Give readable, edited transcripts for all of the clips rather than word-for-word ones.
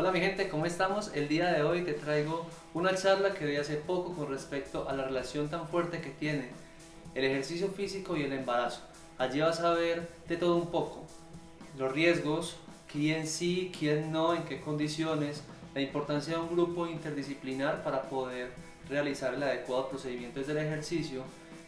Hola mi gente, ¿cómo estamos? El día de hoy te traigo una charla que di hace poco con respecto a la relación tan fuerte que tiene el ejercicio físico y el embarazo. Allí vas a ver de todo un poco, los riesgos, quién sí, quién no, en qué condiciones, la importancia de un grupo interdisciplinar para poder realizar el adecuado procedimiento desde el ejercicio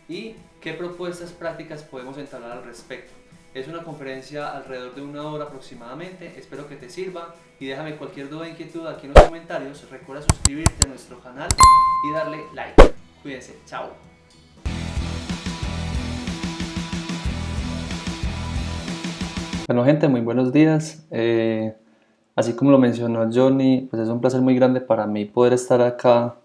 y qué propuestas prácticas podemos entablar al respecto. Es una conferencia alrededor de una hora aproximadamente, espero que te sirva y déjame cualquier duda o inquietud aquí en los comentarios. Recuerda suscribirte a nuestro canal y darle like. Cuídense, chao. Bueno gente, muy buenos días. Así como lo mencionó Johnny, pues es un placer muy grande para mí poder estar acá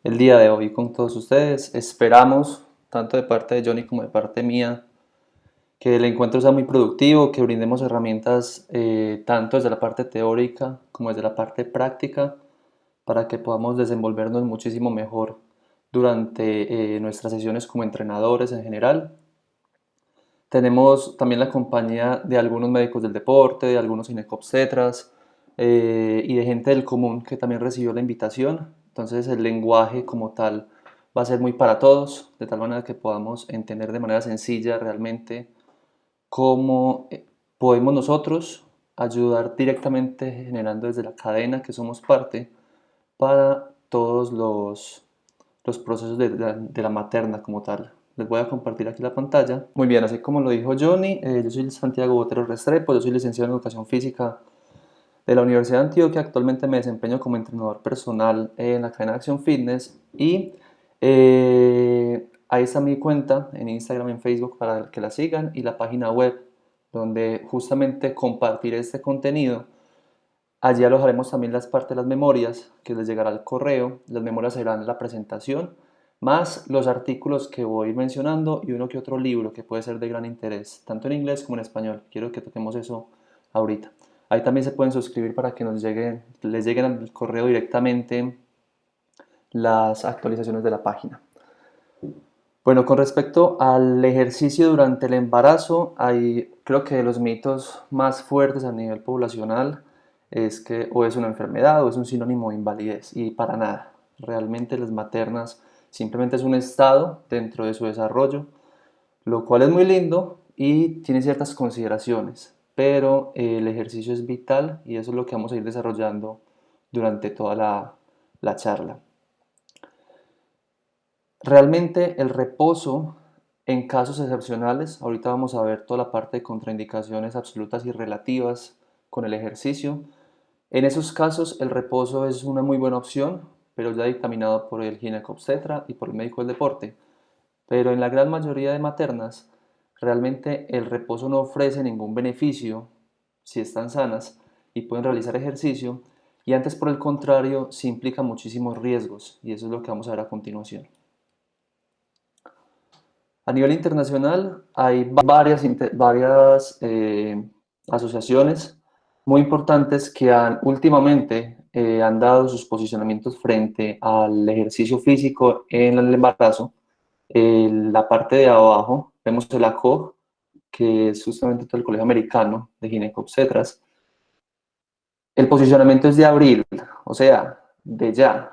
el día de hoy con todos ustedes. Esperamos, tanto de parte de Johnny como de parte mía, que el encuentro sea muy productivo, que brindemos herramientas tanto desde la parte teórica como desde la parte práctica para que podamos desenvolvernos muchísimo mejor durante nuestras sesiones como entrenadores en general. Tenemos también la compañía de algunos médicos del deporte, de algunos ginecobstetras y de gente del común que también recibió la invitación. Entonces el lenguaje como tal va a ser muy para todos, de tal manera que podamos entender de manera sencilla realmente cómo podemos nosotros ayudar directamente generando desde la cadena que somos parte para todos los procesos de la materna como tal. Les voy a compartir aquí la pantalla. Muy bien, así como lo dijo Johnny, yo soy Santiago Botero Restrepo, yo soy licenciado en Educación Física de la Universidad de Antioquia. Actualmente me desempeño como entrenador personal en la cadena de Acción Fitness y ahí está mi cuenta en Instagram y en Facebook para que la sigan y la página web donde justamente compartiré este contenido. Allí alojaremos también las partes de las memorias que les llegará al correo. Las memorias serán la presentación, más los artículos que voy mencionando y uno que otro libro que puede ser de gran interés, tanto en inglés como en español. Quiero que toquemos eso ahorita. Ahí también se pueden suscribir para que les lleguen al correo directamente las actualizaciones de la página. Bueno, con respecto al ejercicio durante el embarazo, hay creo que de los mitos más fuertes a nivel poblacional es que o es una enfermedad o es un sinónimo de invalidez y para nada. Realmente las maternas simplemente es un estado dentro de su desarrollo, lo cual es muy lindo y tiene ciertas consideraciones, pero el ejercicio es vital y eso es lo que vamos a ir desarrollando durante toda la charla. Realmente el reposo en casos excepcionales, ahorita vamos a ver toda la parte de contraindicaciones absolutas y relativas con el ejercicio. En esos casos el reposo es una muy buena opción, pero ya dictaminado por el ginecobstetra y por el médico del deporte. Pero en la gran mayoría de maternas, realmente el reposo no ofrece ningún beneficio si están sanas y pueden realizar ejercicio, y antes por el contrario, sí implica muchísimos riesgos, y eso es lo que vamos a ver a continuación. A nivel internacional hay varias asociaciones muy importantes que últimamente han dado sus posicionamientos frente al ejercicio físico en el embarazo. En la parte de abajo vemos el ACOG, que es justamente todo el Colegio Americano de Ginecobstetras. El posicionamiento es de abril, o sea, de ya,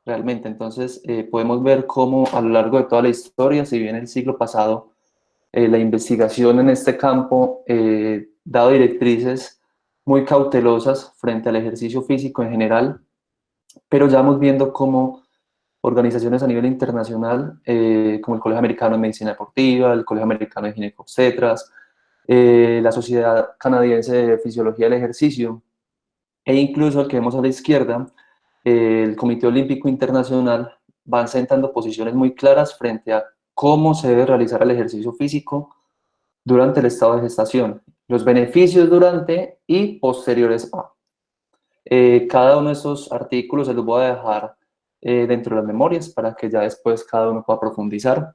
realmente. Entonces, podemos ver cómo a lo largo de toda la historia, si bien el siglo pasado la investigación en este campo dado directrices muy cautelosas frente al ejercicio físico en general, pero ya vamos viendo cómo organizaciones a nivel internacional, como el Colegio Americano de Medicina Deportiva, el Colegio Americano de Ginecobstetras, la Sociedad Canadiense de Fisiología del Ejercicio, e incluso el que vemos a la izquierda, el Comité Olímpico Internacional, van sentando posiciones muy claras frente a cómo se debe realizar el ejercicio físico durante el estado de gestación, los beneficios durante y posteriores a. Cada uno de estos artículos se los voy a dejar dentro de las memorias para que ya después cada uno pueda profundizar.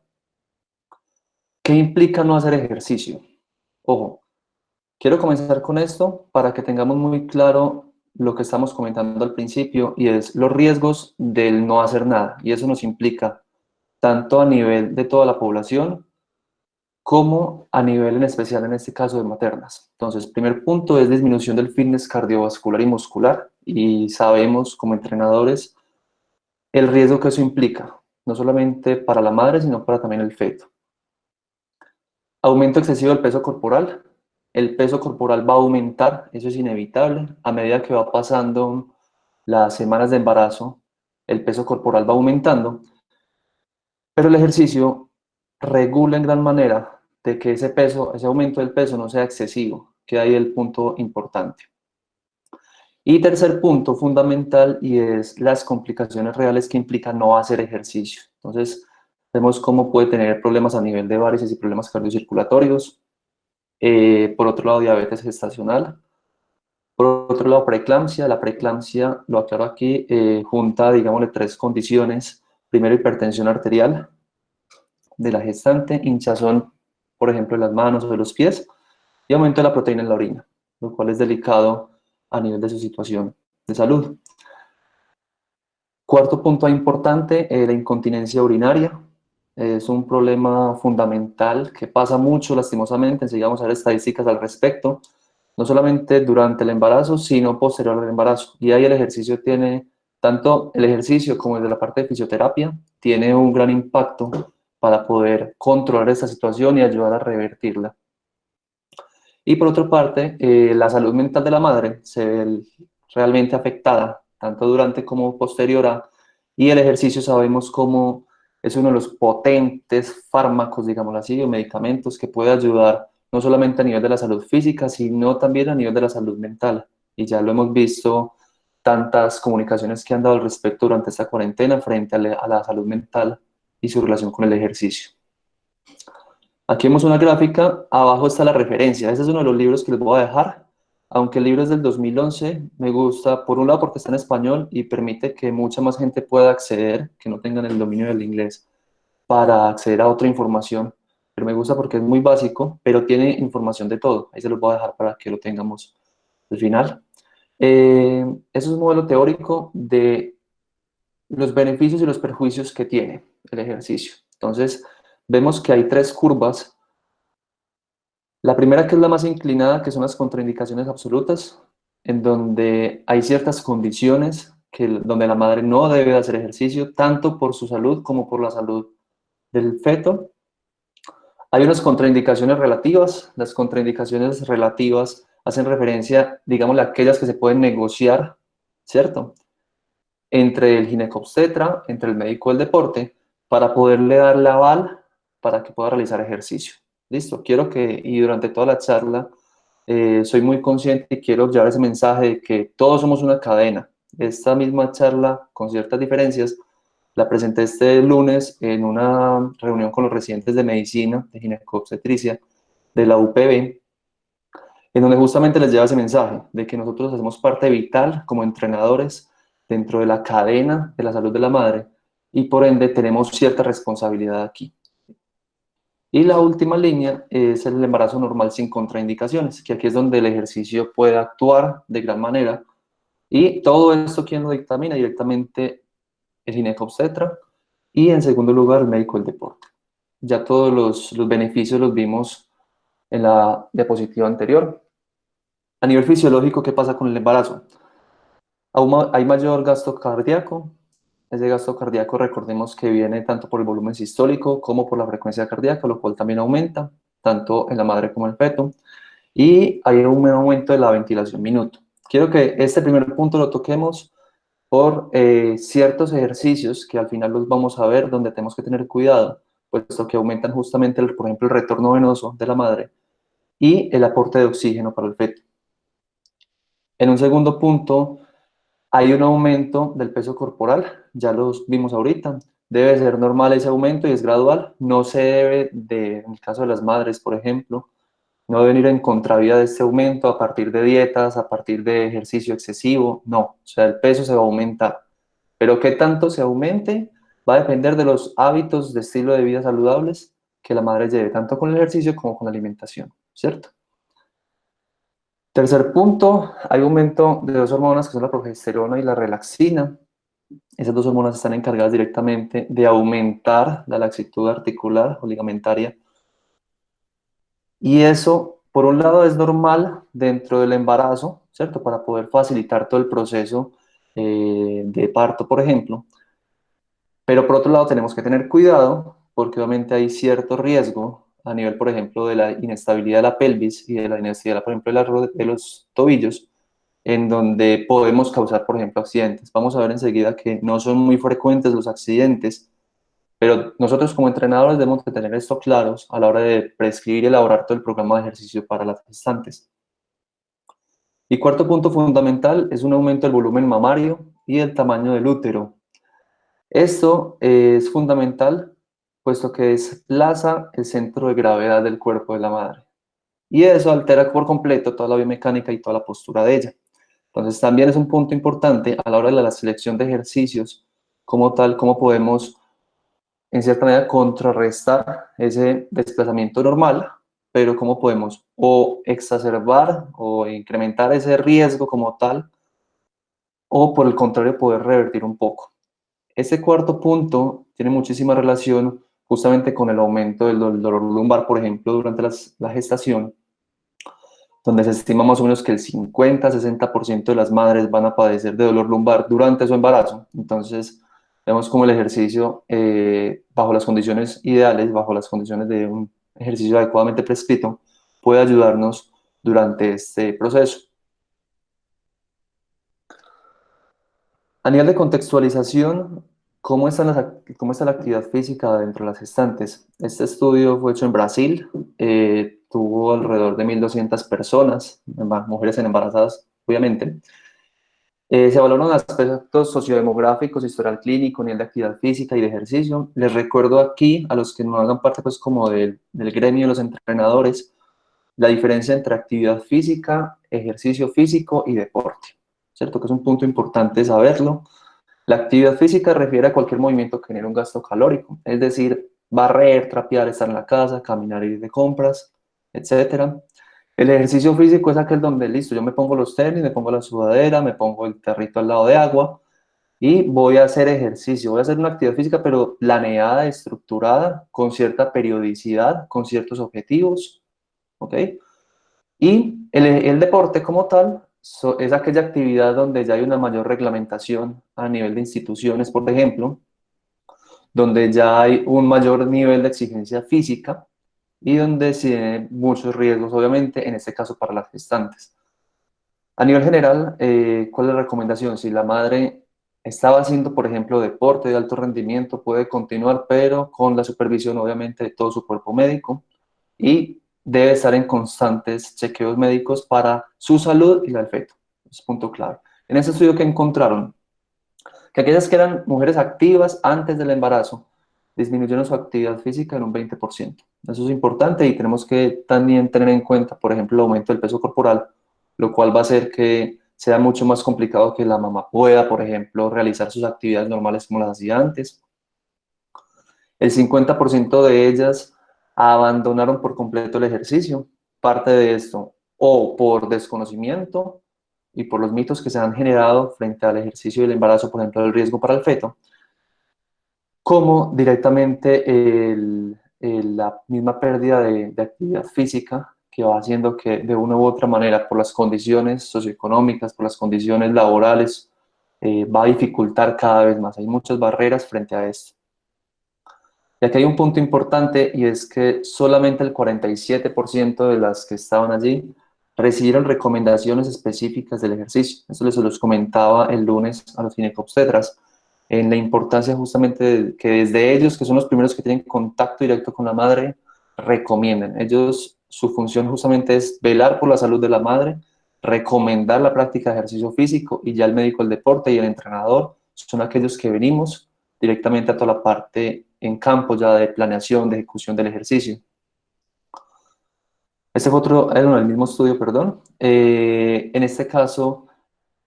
¿Qué implica no hacer ejercicio? Ojo, quiero comenzar con esto para que tengamos muy claro lo que estamos comentando al principio y es los riesgos del no hacer nada. Y eso nos implica tanto a nivel de toda la población como a nivel en especial en este caso de maternas. Entonces, primer punto es disminución del fitness cardiovascular y muscular, y sabemos como entrenadores el riesgo que eso implica, no solamente para la madre, sino para también el feto. Aumento excesivo del peso corporal. El peso corporal va a aumentar, eso es inevitable. A medida que va pasando las semanas de embarazo, el peso corporal va aumentando, pero el ejercicio regula en gran manera de que ese peso, ese aumento del peso no sea excesivo, que ahí el punto importante. Y tercer punto fundamental, y es las complicaciones reales que implica no hacer ejercicio. Entonces, vemos cómo puede tener problemas a nivel de varices y problemas cardiocirculatorios. Por otro lado, diabetes gestacional. Por otro lado, preeclampsia. La preeclampsia, lo aclaro aquí, junta, digámosle, tres condiciones. Primero, hipertensión arterial de la gestante, hinchazón, por ejemplo, de las manos o de los pies, y aumento de la proteína en la orina, lo cual es delicado a nivel de su situación de salud. Cuarto punto importante, la incontinencia urinaria. Es un problema fundamental que pasa mucho, lastimosamente. Enseguida vamos a ver estadísticas al respecto, no solamente durante el embarazo, sino posterior al embarazo. Y ahí el ejercicio tiene, tanto el ejercicio como el de la parte de fisioterapia, tiene un gran impacto para poder controlar esta situación y ayudar a revertirla. Y por otra parte, la salud mental de la madre se ve realmente afectada, tanto durante como posterior a, y el ejercicio sabemos cómo es uno de los potentes fármacos, digámoslo así, o medicamentos que puede ayudar no solamente a nivel de la salud física, sino también a nivel de la salud mental. Y ya lo hemos visto, tantas comunicaciones que han dado al respecto durante esta cuarentena frente a la salud mental y su relación con el ejercicio. Aquí vemos una gráfica, abajo está la referencia. Este es uno de los libros que les voy a dejar, aunque el libro es del 2011, me gusta por un lado porque está en español y permite que mucha más gente pueda acceder, que no tengan el dominio del inglés, para acceder a otra información. Pero me gusta porque es muy básico, pero tiene información de todo. Ahí se los voy a dejar para que lo tengamos al final. Eso es un modelo teórico de los beneficios y los perjuicios que tiene el ejercicio. Entonces, vemos que hay tres curvas. La primera, que es la más inclinada, que son las contraindicaciones absolutas, en donde hay ciertas condiciones donde la madre no debe hacer ejercicio, tanto por su salud como por la salud del feto. Hay unas contraindicaciones relativas. Las contraindicaciones relativas hacen referencia, digamos, a aquellas que se pueden negociar, ¿cierto? Entre el ginecobstetra, entre el médico del deporte, para poderle dar la aval para que pueda realizar ejercicio. Listo, quiero que, y durante toda la charla, soy muy consciente y quiero llevar ese mensaje de que todos somos una cadena. Esta misma charla, con ciertas diferencias, la presenté este lunes en una reunión con los residentes de medicina, de ginecobstetricia, de la UPB, en donde justamente les lleva ese mensaje de que nosotros hacemos parte vital como entrenadores dentro de la cadena de la salud de la madre y por ende tenemos cierta responsabilidad aquí. Y la última línea es el embarazo normal sin contraindicaciones, que aquí es donde el ejercicio puede actuar de gran manera. Y todo esto, ¿quién lo dictamina? Directamente el ginecobstetra y en segundo lugar el médico del deporte. Ya todos los beneficios los vimos en la diapositiva anterior. A nivel fisiológico, ¿qué pasa con el embarazo? Hay mayor gasto cardíaco. Ese gasto cardíaco, recordemos que viene tanto por el volumen sistólico como por la frecuencia cardíaca, lo cual también aumenta, tanto en la madre como en el feto. Y hay un aumento de la ventilación minuto. Quiero que este primer punto lo toquemos por ciertos ejercicios que al final los vamos a ver donde tenemos que tener cuidado, puesto que aumentan justamente, por ejemplo, el retorno venoso de la madre y el aporte de oxígeno para el feto. En un segundo punto, hay un aumento del peso corporal, ya los vimos ahorita. Debe ser normal ese aumento y es gradual. No se debe, en el caso de las madres, por ejemplo, no deben ir en contravía de este aumento a partir de dietas, a partir de ejercicio excesivo. No, o sea, el peso se va a aumentar. Pero qué tanto se aumente va a depender de los hábitos de estilo de vida saludables que la madre lleve, tanto con el ejercicio como con la alimentación, ¿cierto? Tercer punto, hay aumento de dos hormonas que son la progesterona y la relaxina. Esas dos hormonas están encargadas directamente de aumentar la laxitud articular o ligamentaria Y eso, por un lado, es normal dentro del embarazo, ¿cierto? Para poder facilitar todo el proceso de parto, por ejemplo. Pero por otro lado, tenemos que tener cuidado porque obviamente hay cierto riesgo a nivel, por ejemplo, de la inestabilidad de la pelvis y de la inestabilidad, por ejemplo, de los tobillos, en donde podemos causar, por ejemplo, accidentes. Vamos a ver enseguida que no son muy frecuentes los accidentes, pero nosotros como entrenadores debemos de tener esto claros a la hora de prescribir y elaborar todo el programa de ejercicio para las gestantes. Y cuarto punto fundamental es un aumento del volumen mamario y el tamaño del útero. Esto es fundamental puesto que desplaza el centro de gravedad del cuerpo de la madre. Y eso altera por completo toda la biomecánica y toda la postura de ella. Entonces también es un punto importante a la hora de la selección de ejercicios, como tal, cómo podemos en cierta manera contrarrestar ese desplazamiento normal, pero cómo podemos o exacerbar o incrementar ese riesgo como tal, o por el contrario poder revertir un poco. Este cuarto punto tiene muchísima relación justamente con el aumento del dolor lumbar, por ejemplo, durante la gestación, donde se estima más o menos que el 50-60% de las madres van a padecer de dolor lumbar durante su embarazo. Entonces, vemos como el ejercicio, bajo las condiciones ideales, bajo las condiciones de un ejercicio adecuadamente prescrito, puede ayudarnos durante este proceso. A nivel de contextualización, ¿cómo está la actividad física dentro de las gestantes? Este estudio fue hecho en Brasil, tuvo alrededor de 1.200 personas, mujeres embarazadas, obviamente. Se evaluaron aspectos sociodemográficos, historial clínico, nivel de actividad física y de ejercicio. Les recuerdo aquí, a los que no hagan parte pues, como del gremio de los entrenadores, la diferencia entre actividad física, ejercicio físico y deporte, ¿cierto? Que es un punto importante saberlo. La actividad física refiere a cualquier movimiento que genere un gasto calórico, es decir, barrer, trapear, estar en la casa, caminar, ir de compras, etcétera. El ejercicio físico es aquel donde, listo, yo me pongo los tenis, me pongo la sudadera, me pongo el tarrito al lado de agua y voy a hacer ejercicio, voy a hacer una actividad física, pero planeada, estructurada, con cierta periodicidad, con ciertos objetivos, ¿ok? Y el deporte como tal es aquella actividad donde ya hay una mayor reglamentación a nivel de instituciones, por ejemplo, donde ya hay un mayor nivel de exigencia física y donde se tienen muchos riesgos, obviamente, en este caso para las gestantes. A nivel general, ¿cuál es la recomendación? Si la madre estaba haciendo, por ejemplo, deporte de alto rendimiento, puede continuar, pero con la supervisión, obviamente, de todo su cuerpo médico y debe estar en constantes chequeos médicos para su salud y la del feto. Es punto clave. En ese estudio que encontraron, que aquellas que eran mujeres activas antes del embarazo disminuyeron su actividad física en un 20%. Eso es importante y tenemos que también tener en cuenta, por ejemplo, el aumento del peso corporal, lo cual va a hacer que sea mucho más complicado que la mamá pueda, por ejemplo, realizar sus actividades normales como las hacía antes. El 50% de ellas abandonaron por completo el ejercicio. Parte de esto o por desconocimiento y por los mitos que se han generado frente al ejercicio y el embarazo, por ejemplo, el riesgo para el feto, como directamente la misma pérdida de actividad física que va haciendo que de una u otra manera, por las condiciones socioeconómicas, por las condiciones laborales, va a dificultar cada vez más. Hay muchas barreras frente a esto. Y aquí hay un punto importante y es que solamente el 47% de las que estaban allí recibieron recomendaciones específicas del ejercicio. Eso les los comentaba el lunes a los ginecobstetras, en la importancia justamente de que desde ellos, que son los primeros que tienen contacto directo con la madre, recomienden. Ellos, su función justamente es velar por la salud de la madre, recomendar la práctica de ejercicio físico y ya el médico del deporte y el entrenador son aquellos que venimos directamente a toda la parte en campo ya de planeación, de ejecución del ejercicio. Este fue otro, el mismo estudio, perdón. En este caso,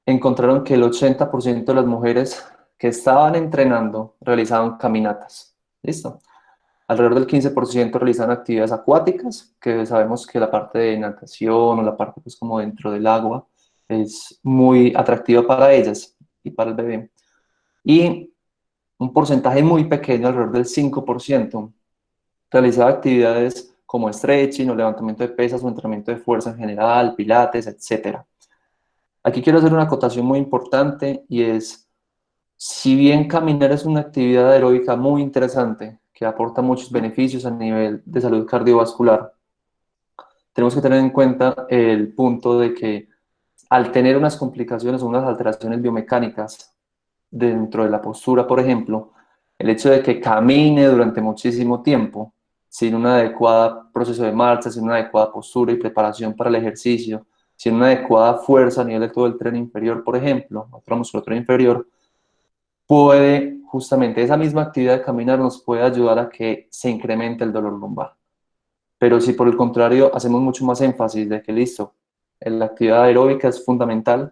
encontraron que el 80% de las mujeres que estaban entrenando realizaban caminatas. ¿Listo? Alrededor del 15% realizaban actividades acuáticas, que sabemos que la parte de natación o la parte pues como dentro del agua es muy atractiva para ellas y para el bebé. Y un porcentaje muy pequeño, alrededor del 5%, realizaba actividades como stretching o levantamiento de pesas o entrenamiento de fuerza en general, pilates, etc. Aquí quiero hacer una acotación muy importante y es, si bien caminar es una actividad aeróbica muy interesante que aporta muchos beneficios a nivel de salud cardiovascular, tenemos que tener en cuenta el punto de que al tener unas complicaciones o unas alteraciones biomecánicas dentro de la postura, por ejemplo, el hecho de que camine durante muchísimo tiempo sin un adecuado proceso de marcha, sin una adecuada postura y preparación para el ejercicio, sin una adecuada fuerza a nivel de todo el tren inferior, por ejemplo, otra musculatura inferior, puede justamente esa misma actividad de caminar nos puede ayudar a que se incremente el dolor lumbar. Pero si por el contrario hacemos mucho más énfasis de que listo, la actividad aeróbica es fundamental,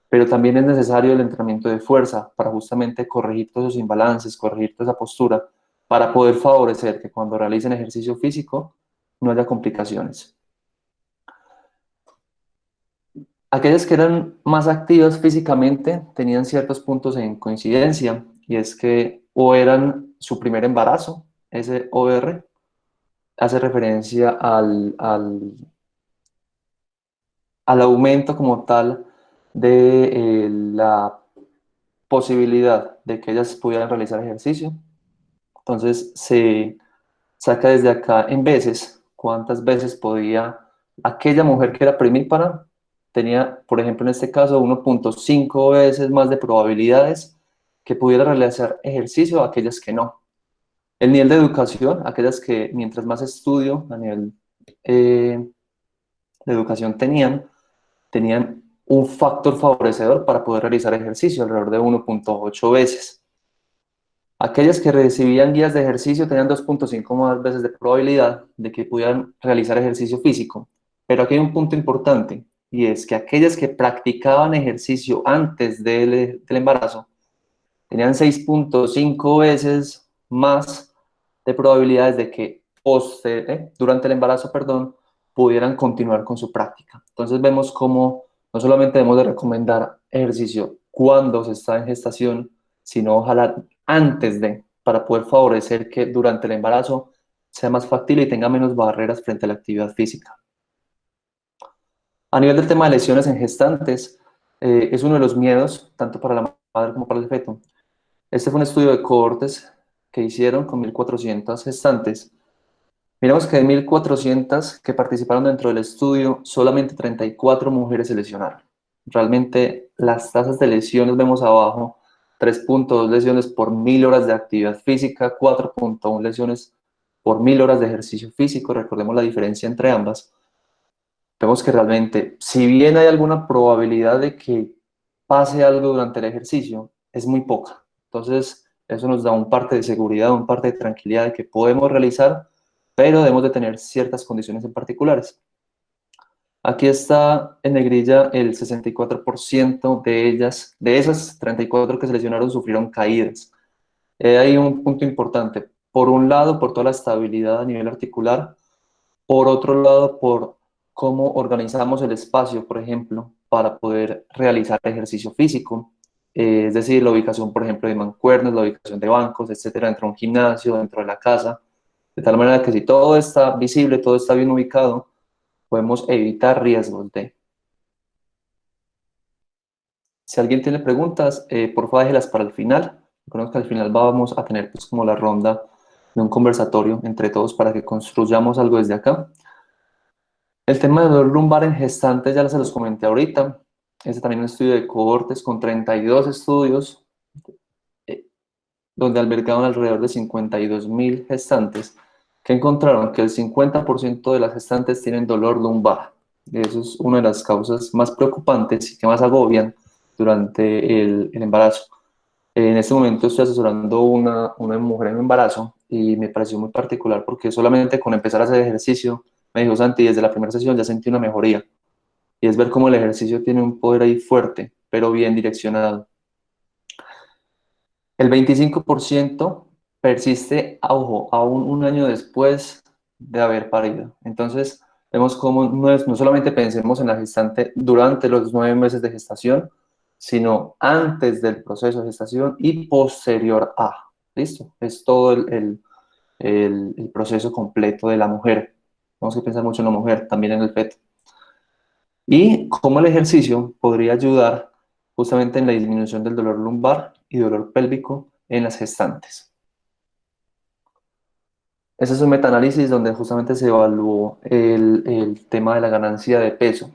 pero también es necesario el entrenamiento de fuerza para justamente corregir todos esos imbalances, corregir toda esa postura, para poder favorecer que cuando realicen ejercicio físico no haya complicaciones. Aquellas que eran más activas físicamente tenían ciertos puntos en coincidencia, y es que o eran su primer embarazo, ese OR, hace referencia al aumento como tal de la posibilidad de que ellas pudieran realizar ejercicio. Entonces se saca desde acá en veces, cuántas veces podía aquella mujer que era primípara, tenía, por ejemplo, en este caso, 1.5 veces más de probabilidades que pudiera realizar ejercicio a aquellas que no. El nivel de educación, aquellas que mientras más estudio a nivel de educación tenían un factor favorecedor para poder realizar ejercicio, alrededor de 1.8 veces. Aquellas que recibían guías de ejercicio tenían 2.5 más veces de probabilidad de que pudieran realizar ejercicio físico. Pero aquí hay un punto importante, y es que aquellas que practicaban ejercicio antes del embarazo tenían 6.5 veces más de probabilidades de que durante el embarazo, perdón, pudieran continuar con su práctica. Entonces vemos cómo no solamente debemos de recomendar ejercicio cuando se está en gestación, sino ojalá antes de, para poder favorecer que durante el embarazo sea más factible y tenga menos barreras frente a la actividad física. A nivel del tema de lesiones en gestantes, es uno de los miedos, tanto para la madre como para el feto. Este fue un estudio de cohortes que hicieron con 1.400 gestantes. Miramos que de 1.400 que participaron dentro del estudio, solamente 34 mujeres se lesionaron. Realmente las tasas de lesiones vemos abajo, 3.2 lesiones por 1.000 horas de actividad física, 4.1 lesiones por 1.000 horas de ejercicio físico, recordemos la diferencia entre ambas. Vemos que realmente, si bien hay alguna probabilidad de que pase algo durante el ejercicio, es muy poca. Entonces, eso nos da un parte de seguridad, un parte de tranquilidad de que podemos realizar, pero debemos de tener ciertas condiciones en particulares. Aquí está en negrilla el 64% de ellas, de esas 34 que se lesionaron, sufrieron caídas. Hay un punto importante. Por un lado, por toda la estabilidad a nivel articular. Por otro lado, por cómo organizamos el espacio, por ejemplo, para poder realizar ejercicio físico. Es decir, la ubicación, por ejemplo, de mancuernas, la ubicación de bancos, etcétera, dentro de un gimnasio, dentro de la casa. De tal manera que si todo está visible, todo está bien ubicado, podemos evitar riesgos de. Si alguien tiene preguntas, por favor déjelas para el final. Recuerden que al final vamos a tener pues como la ronda de un conversatorio entre todos para que construyamos algo desde acá. El tema del dolor lumbar en gestantes ya se los comenté ahorita. Este también es un estudio de cohortes con 32 estudios, eh, donde albergaron alrededor de 52.000 gestantes, que encontraron que el 50% de las gestantes tienen dolor lumbar. Eso es una de las causas más preocupantes y que más agobian durante el embarazo. En este momento estoy asesorando una mujer en embarazo y me pareció muy particular porque solamente con empezar a hacer ejercicio, me dijo Santi, desde la primera sesión ya sentí una mejoría. Y es ver cómo el ejercicio tiene un poder ahí fuerte, pero bien direccionado. El 25% persiste, ojo, aún un año después de haber parido. Entonces, vemos cómo no solamente pensemos en la gestante durante los 9 meses de gestación, sino antes del proceso de gestación y posterior a. ¿Listo? Es todo el proceso completo de la mujer. Tenemos que pensar mucho en la mujer, también en el feto. Y cómo el ejercicio podría ayudar justamente en la disminución del dolor lumbar y dolor pélvico en las gestantes. Ese es un metaanálisis donde justamente se evaluó el tema de la ganancia de peso.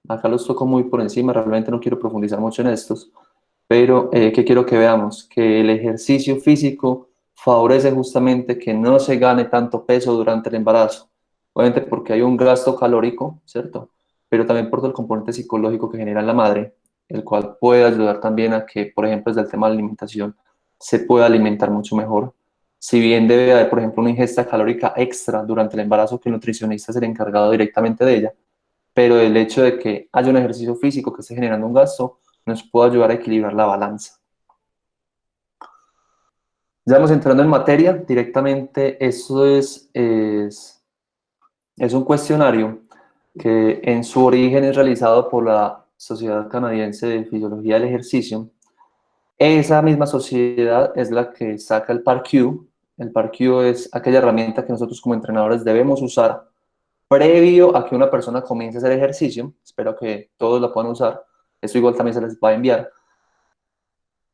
Acá los toco muy por encima, realmente no quiero profundizar mucho en estos, pero ¿qué quiero que veamos? Que el ejercicio físico favorece justamente que no se gane tanto peso durante el embarazo. Obviamente porque hay un gasto calórico, ¿cierto? Pero también por todo el componente psicológico que genera en la madre, el cual puede ayudar también a que, por ejemplo, desde el tema de la alimentación, se pueda alimentar mucho mejor. Si bien debe haber, por ejemplo, una ingesta calórica extra durante el embarazo, que el nutricionista será encargado directamente de ella, pero el hecho de que haya un ejercicio físico que esté generando un gasto nos puede ayudar a equilibrar la balanza. Ya vamos entrando en materia, directamente eso es un cuestionario que en su origen es realizado por la Sociedad Canadiense de Fisiología del Ejercicio. Esa misma sociedad es la que saca el PAR-Q. El PAR-Q es aquella herramienta que nosotros como entrenadores debemos usar previo a que una persona comience a hacer ejercicio. Espero que todos la puedan usar. Eso igual también se les va a enviar.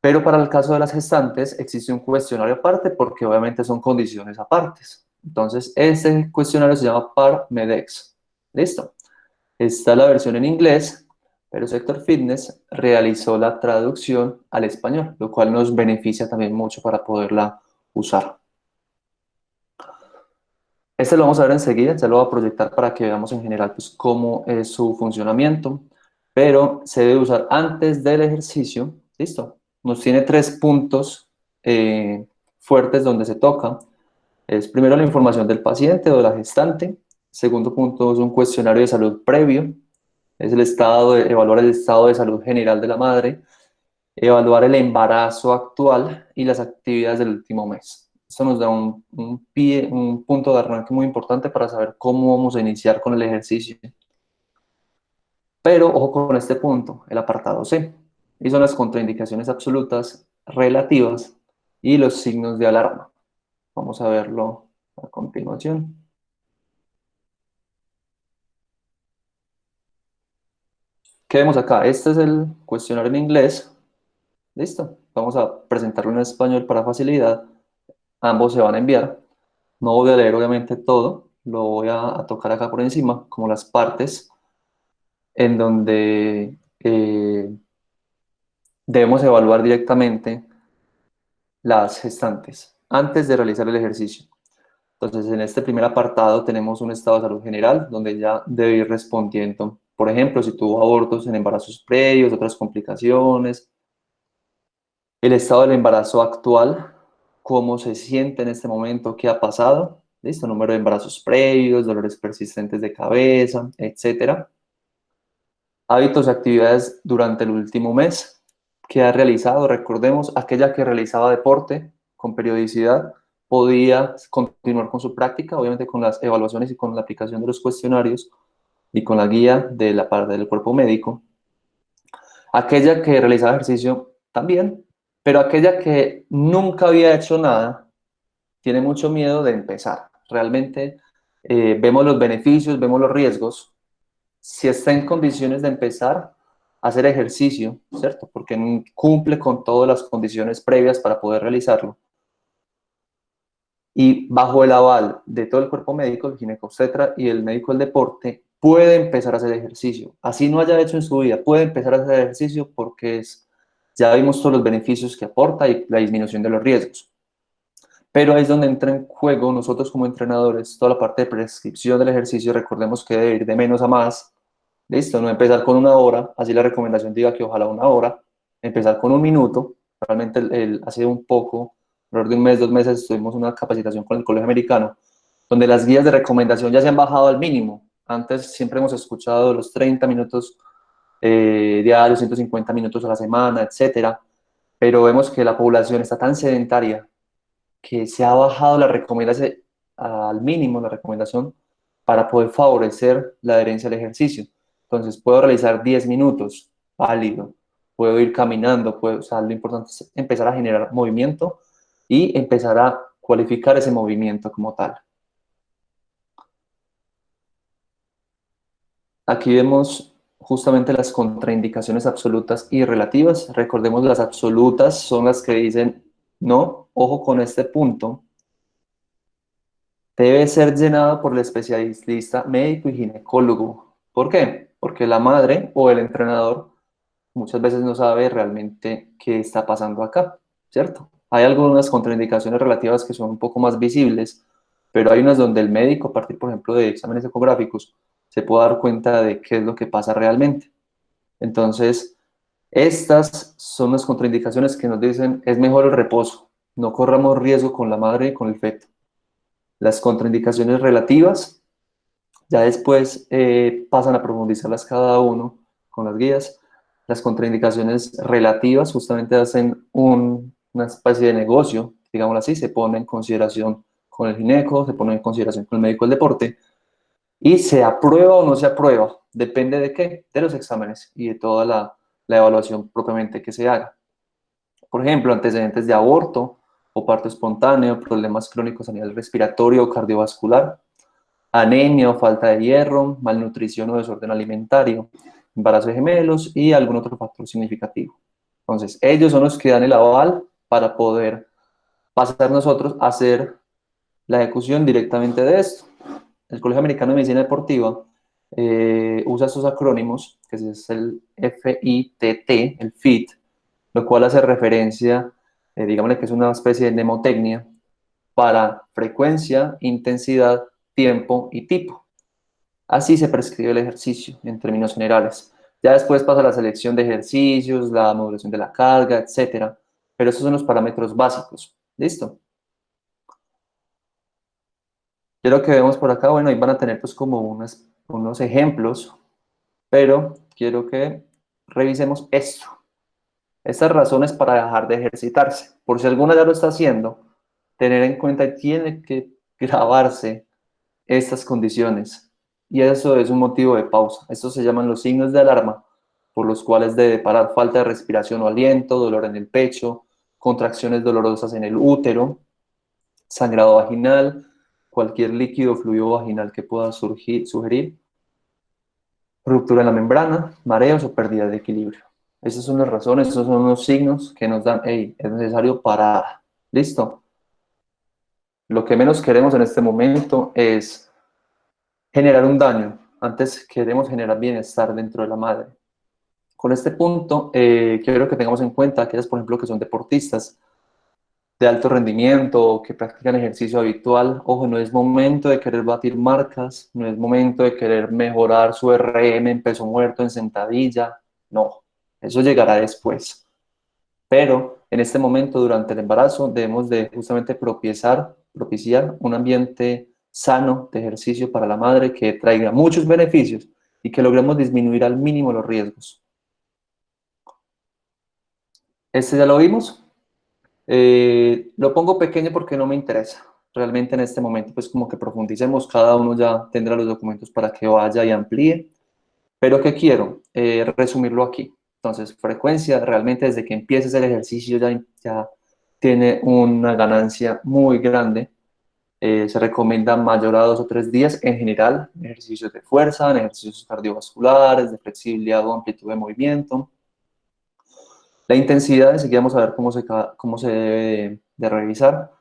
Pero para el caso de las gestantes existe un cuestionario aparte porque obviamente son condiciones apartes. Entonces, este cuestionario se llama PAR-MEDEX. ¿Listo? Está la versión en inglés, pero Sector Fitness realizó la traducción al español, lo cual nos beneficia también mucho para poderla usar. Este lo vamos a ver enseguida, se lo voy a proyectar para que veamos en general pues, cómo es su funcionamiento, pero se debe usar antes del ejercicio. ¿Listo? Nos tiene 3 puntos fuertes donde se toca. Es primero la información del paciente o de la gestante. Segundo punto es un cuestionario de salud previo. Es evaluar el estado de salud general de la madre, evaluar el embarazo actual y las actividades del último mes. Esto nos da un punto de arranque muy importante para saber cómo vamos a iniciar con el ejercicio. Pero ojo con este punto, el apartado C, y son las contraindicaciones absolutas, relativas y los signos de alarma. Vamos a verlo a continuación. ¿Qué vemos acá? Este es el cuestionario en inglés. Listo. Vamos a presentarlo en español para facilidad. Ambos se van a enviar. No voy a leer obviamente todo, lo voy a tocar acá por encima, como las partes en donde debemos evaluar directamente las gestantes antes de realizar el ejercicio. Entonces, en este primer apartado tenemos un estado de salud general, donde ya debe ir respondiendo, por ejemplo, si tuvo abortos en embarazos previos, otras complicaciones, el estado del embarazo actual, cómo se siente en este momento, qué ha pasado, listo, número de embarazos previos, dolores persistentes de cabeza, etcétera. Hábitos y actividades durante el último mes que ha realizado. Recordemos, aquella que realizaba deporte con periodicidad podía continuar con su práctica, obviamente con las evaluaciones y con la aplicación de los cuestionarios y con la guía de la parte del cuerpo médico. Aquella que realizaba ejercicio también, pero aquella que nunca había hecho nada tiene mucho miedo de empezar. Realmente vemos los beneficios, vemos los riesgos. Si está en condiciones de empezar a hacer ejercicio, ¿cierto? Porque cumple con todas las condiciones previas para poder realizarlo. Y bajo el aval de todo el cuerpo médico, el ginecobstetra y el médico del deporte, puede empezar a hacer ejercicio. Así no haya hecho en su vida, puede empezar a hacer ejercicio porque ya vimos todos los beneficios que aporta y la disminución de los riesgos. Pero ahí es donde entra en juego nosotros como entrenadores, toda la parte de prescripción del ejercicio. Recordemos que debe ir de menos a más. Listo, no empezar con 1 hora, así la recomendación diga que ojalá 1 hora, empezar con 1 minuto. Realmente hace un poco, alrededor de un mes, 2 meses, tuvimos una capacitación con el Colegio Americano, donde las guías de recomendación ya se han bajado al mínimo. Antes siempre hemos escuchado los 30 minutos diarios, 150 minutos a la semana, etcétera, pero vemos que la población está tan sedentaria que se ha bajado la recomendación al mínimo, la recomendación, para poder favorecer la adherencia al ejercicio. Entonces, puedo realizar 10 minutos, válido, puedo ir caminando, o sea, lo importante es empezar a generar movimiento y empezar a cualificar ese movimiento como tal. Aquí vemos justamente las contraindicaciones absolutas y relativas. Recordemos, las absolutas son las que dicen, no, ojo con este punto, debe ser llenado por el especialista médico y ginecólogo. ¿Por qué? Porque la madre o el entrenador muchas veces no sabe realmente qué está pasando acá, ¿cierto? Hay algunas contraindicaciones relativas que son un poco más visibles, pero hay unas donde el médico, a partir, por ejemplo, de exámenes ecográficos, se puede dar cuenta de qué es lo que pasa realmente. Entonces, estas son las contraindicaciones que nos dicen es mejor el reposo, no corramos riesgo con la madre y con el feto. Las contraindicaciones relativas, ya después pasan a profundizarlas cada uno con las guías. Las contraindicaciones relativas justamente hacen una especie de negocio, digámoslo así, se pone en consideración con el gineco, se pone en consideración con el médico del deporte, y se aprueba o no se aprueba, depende de qué, de los exámenes y de toda la evaluación propiamente que se haga. Por ejemplo, antecedentes de aborto o parto espontáneo, problemas crónicos a nivel respiratorio o cardiovascular, anemia o falta de hierro, malnutrición o desorden alimentario, embarazo de gemelos y algún otro factor significativo. Entonces, ellos son los que dan el aval para poder pasar nosotros a hacer la ejecución directamente de esto. El Colegio Americano de Medicina Deportiva usa estos acrónimos, que es el FITT, el FIT, lo cual hace referencia, digámosle que es una especie de mnemotecnia para frecuencia, intensidad, tiempo y tipo. Así se prescribe el ejercicio en términos generales. Ya después pasa la selección de ejercicios, la modulación de la carga, etcétera. Pero esos son los parámetros básicos. ¿Listo? Yo lo que vemos por acá, bueno, ahí van a tener pues como unos ejemplos, pero quiero que revisemos esto. Estas razones para dejar de ejercitarse. Por si alguna ya lo está haciendo, tener en cuenta y tiene que grabarse estas condiciones. Y eso es un motivo de pausa. Estos se llaman los signos de alarma, por los cuales debe parar falta de respiración o aliento, dolor en el pecho, contracciones dolorosas en el útero, sangrado vaginal, cualquier líquido o fluido vaginal que pueda sugerir, ruptura en la membrana, mareos o pérdida de equilibrio. Esas son las razones, esos son los signos que nos dan, hey, es necesario parar. ¿Listo? Lo que menos queremos en este momento es generar un daño. Antes queremos generar bienestar dentro de la madre. Con este punto, quiero que tengamos en cuenta aquellas, por ejemplo, que son deportistas de alto rendimiento, que practican ejercicio habitual. Ojo, no es momento de querer batir marcas, no es momento de querer mejorar su RM en peso muerto, en sentadilla. No, eso llegará después. Pero en este momento, durante el embarazo, debemos de justamente propiciar un ambiente sano de ejercicio para la madre que traiga muchos beneficios y que logremos disminuir al mínimo los riesgos. Este ya lo vimos. Lo pongo pequeño porque no me interesa. Realmente en este momento, pues como que profundicemos, cada uno ya tendrá los documentos para que vaya y amplíe. Pero ¿qué quiero? Resumirlo aquí. Entonces, frecuencia, realmente desde que empieces el ejercicio ya tiene una ganancia muy grande. Se recomienda mayor a 2 o 3 días en general, en ejercicios de fuerza, en ejercicios cardiovasculares, de flexibilidad o amplitud de movimiento. La intensidad, enseguida vamos a ver cómo se debe de revisar.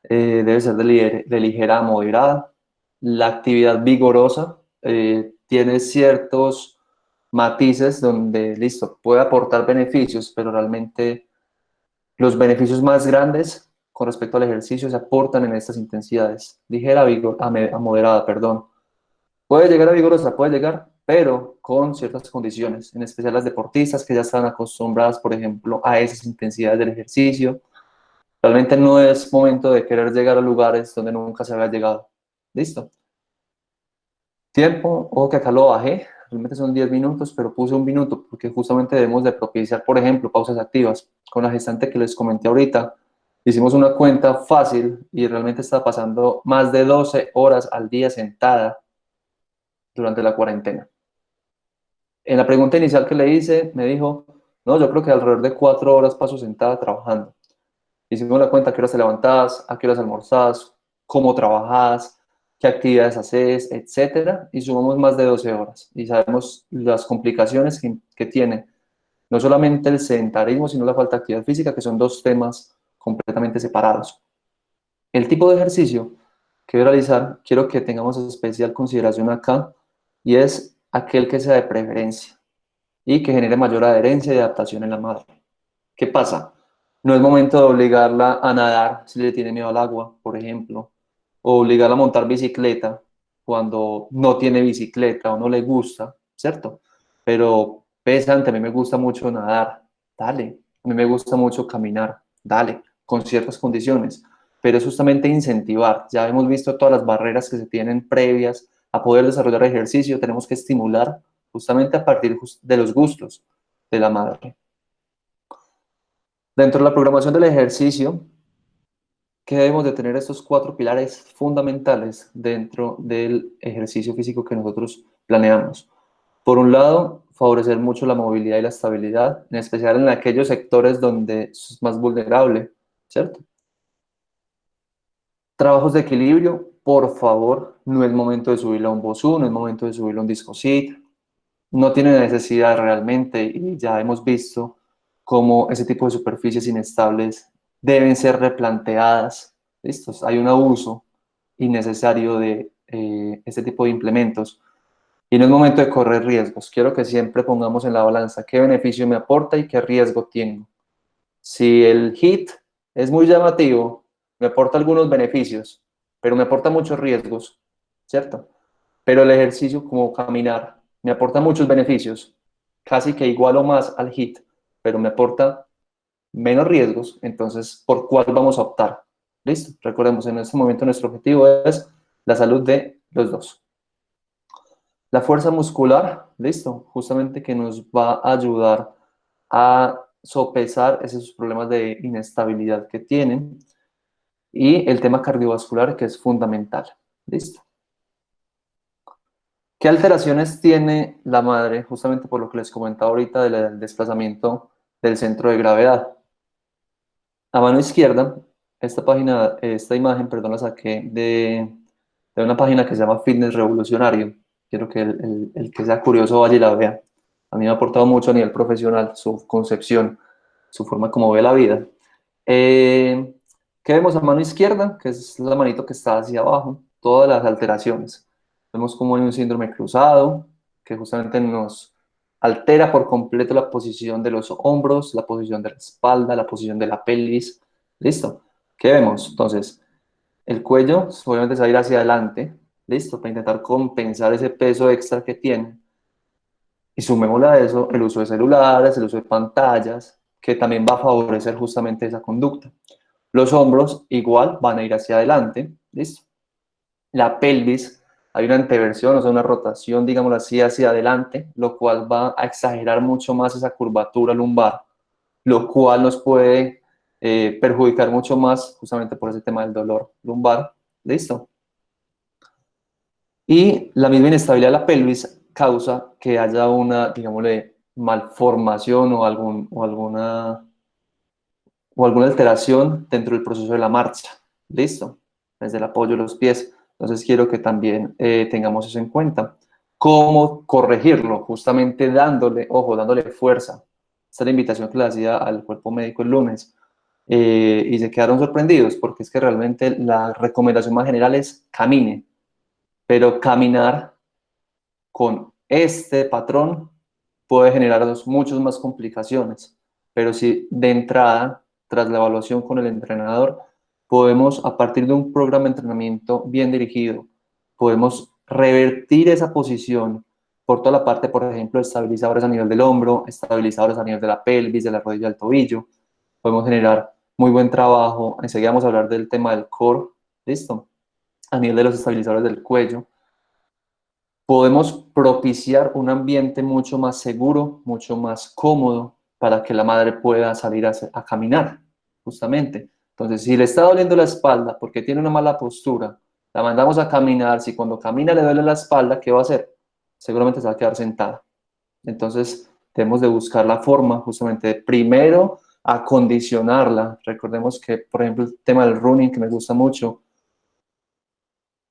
Debe ser de ligera a moderada. La actividad vigorosa tiene ciertos matices donde, listo, puede aportar beneficios, pero realmente los beneficios más grandes con respecto al ejercicio se aportan en estas intensidades. Ligera a moderada, perdón. Puede llegar a vigorosa, puede llegar, pero con ciertas condiciones, en especial las deportistas que ya están acostumbradas, por ejemplo, a esas intensidades del ejercicio. Realmente no es momento de querer llegar a lugares donde nunca se había llegado. ¿Listo? Tiempo, ojo que acá lo bajé, realmente son 10 minutos, pero puse 1 minuto porque justamente debemos de propiciar, por ejemplo, pausas activas. Con la gestante que les comenté ahorita, hicimos una cuenta fácil y realmente está pasando más de 12 horas al día sentada durante la cuarentena. En la pregunta inicial que le hice, me dijo, no, yo creo que alrededor de 4 horas paso sentada trabajando. Hicimos la cuenta a qué horas te levantabas, a qué horas almorzabas, cómo trabajabas. qué actividades haces, etcétera, y sumamos más de 12 horas. Y sabemos las complicaciones que tiene no solamente el sedentarismo, sino la falta de actividad física, que son dos temas completamente separados. El tipo de ejercicio que voy a realizar, quiero que tengamos especial consideración acá, y es aquel que sea de preferencia y que genere mayor adherencia y adaptación en la madre. ¿Qué pasa? No es momento de obligarla a nadar si le tiene miedo al agua, por ejemplo, o obligarla a montar bicicleta cuando no tiene bicicleta o no le gusta, ¿cierto? Pero pesante, a mí me gusta mucho nadar, dale. A mí me gusta mucho caminar, dale, con ciertas condiciones. Pero es justamente incentivar. Ya hemos visto todas las barreras que se tienen previas a poder desarrollar ejercicio. Tenemos que estimular justamente a partir de los gustos de la madre. Dentro de la programación del ejercicio, que debemos de tener estos 4 pilares fundamentales dentro del ejercicio físico que nosotros planeamos. Por un lado, favorecer mucho la movilidad y la estabilidad, en especial en aquellos sectores donde es más vulnerable, ¿cierto? Trabajos de equilibrio, por favor, no es momento de subirlo a un Bosu, no es momento de subirlo a un Discosit, no tiene necesidad realmente, y ya hemos visto cómo ese tipo de superficies inestables deben ser replanteadas. ¿Listos? Hay un abuso innecesario de este tipo de implementos y no es momento de correr riesgos. Quiero que siempre pongamos en la balanza qué beneficio me aporta y qué riesgo tengo. Si el HIIT es muy llamativo, me aporta algunos beneficios, pero me aporta muchos riesgos, ¿cierto? Pero el ejercicio como caminar me aporta muchos beneficios, casi que igual o más al HIIT, pero me aporta menos riesgos, entonces, ¿por cuál vamos a optar? ¿Listo? Recordemos, en este momento nuestro objetivo es la salud de los dos. La fuerza muscular, listo, justamente que nos va a ayudar a sopesar esos problemas de inestabilidad que tienen, y el tema cardiovascular, que es fundamental. Listo. ¿Qué alteraciones tiene la madre? Justamente por lo que les comentaba ahorita del desplazamiento del centro de gravedad. A mano izquierda, esta imagen, perdón, la saqué de una página que se llama Fitness Revolucionario. Quiero que el que sea curioso vaya y la vea. A mí me ha aportado mucho a nivel profesional su concepción, su forma como ve la vida. ¿Qué vemos a mano izquierda? Que es la manito que está hacia abajo, todas las alteraciones. Vemos como hay un síndrome cruzado, que justamente nos altera por completo la posición de los hombros, la posición de la espalda, la posición de la pelvis. ¿Listo? ¿Qué vemos? Entonces, el cuello obviamente se va a ir hacia adelante, ¿listo? Para intentar compensar ese peso extra que tiene. Y sumémosle a eso el uso de celulares, el uso de pantallas, que también va a favorecer justamente esa conducta. Los hombros igual van a ir hacia adelante, ¿listo? La pelvis, hay una anteversión, o sea, una rotación, digámoslo así, hacia adelante, lo cual va a exagerar mucho más esa curvatura lumbar, lo cual nos puede perjudicar mucho más justamente por ese tema del dolor lumbar. ¿Listo? Y la misma inestabilidad de la pelvis causa que haya una, digámosle, malformación o alguna alteración dentro del proceso de la marcha. ¿Listo? Desde el apoyo de los pies. Entonces quiero que también tengamos eso en cuenta. ¿Cómo corregirlo? Justamente dándole, ojo, dándole fuerza. Esta es la invitación que le hacía al cuerpo médico el lunes. Y se quedaron sorprendidos porque es que realmente la recomendación más general es camine, pero caminar con este patrón puede generarnos muchas más complicaciones. Pero si de entrada, tras la evaluación con el entrenador, podemos, a partir de un programa de entrenamiento bien dirigido, podemos revertir esa posición por toda la parte, por ejemplo, estabilizadores a nivel del hombro, estabilizadores a nivel de la pelvis, de la rodilla, del tobillo. Podemos generar muy buen trabajo. Enseguida vamos a hablar del tema del core, ¿listo? A nivel de los estabilizadores del cuello. Podemos propiciar un ambiente mucho más seguro, mucho más cómodo para que la madre pueda salir a caminar, justamente. Entonces, si le está doliendo la espalda porque tiene una mala postura, la mandamos a caminar. Si cuando camina le duele la espalda, ¿qué va a hacer? Seguramente se va a quedar sentada. Entonces, tenemos de buscar la forma justamente de primero acondicionarla. Recordemos que, por ejemplo, el tema del running, que me gusta mucho,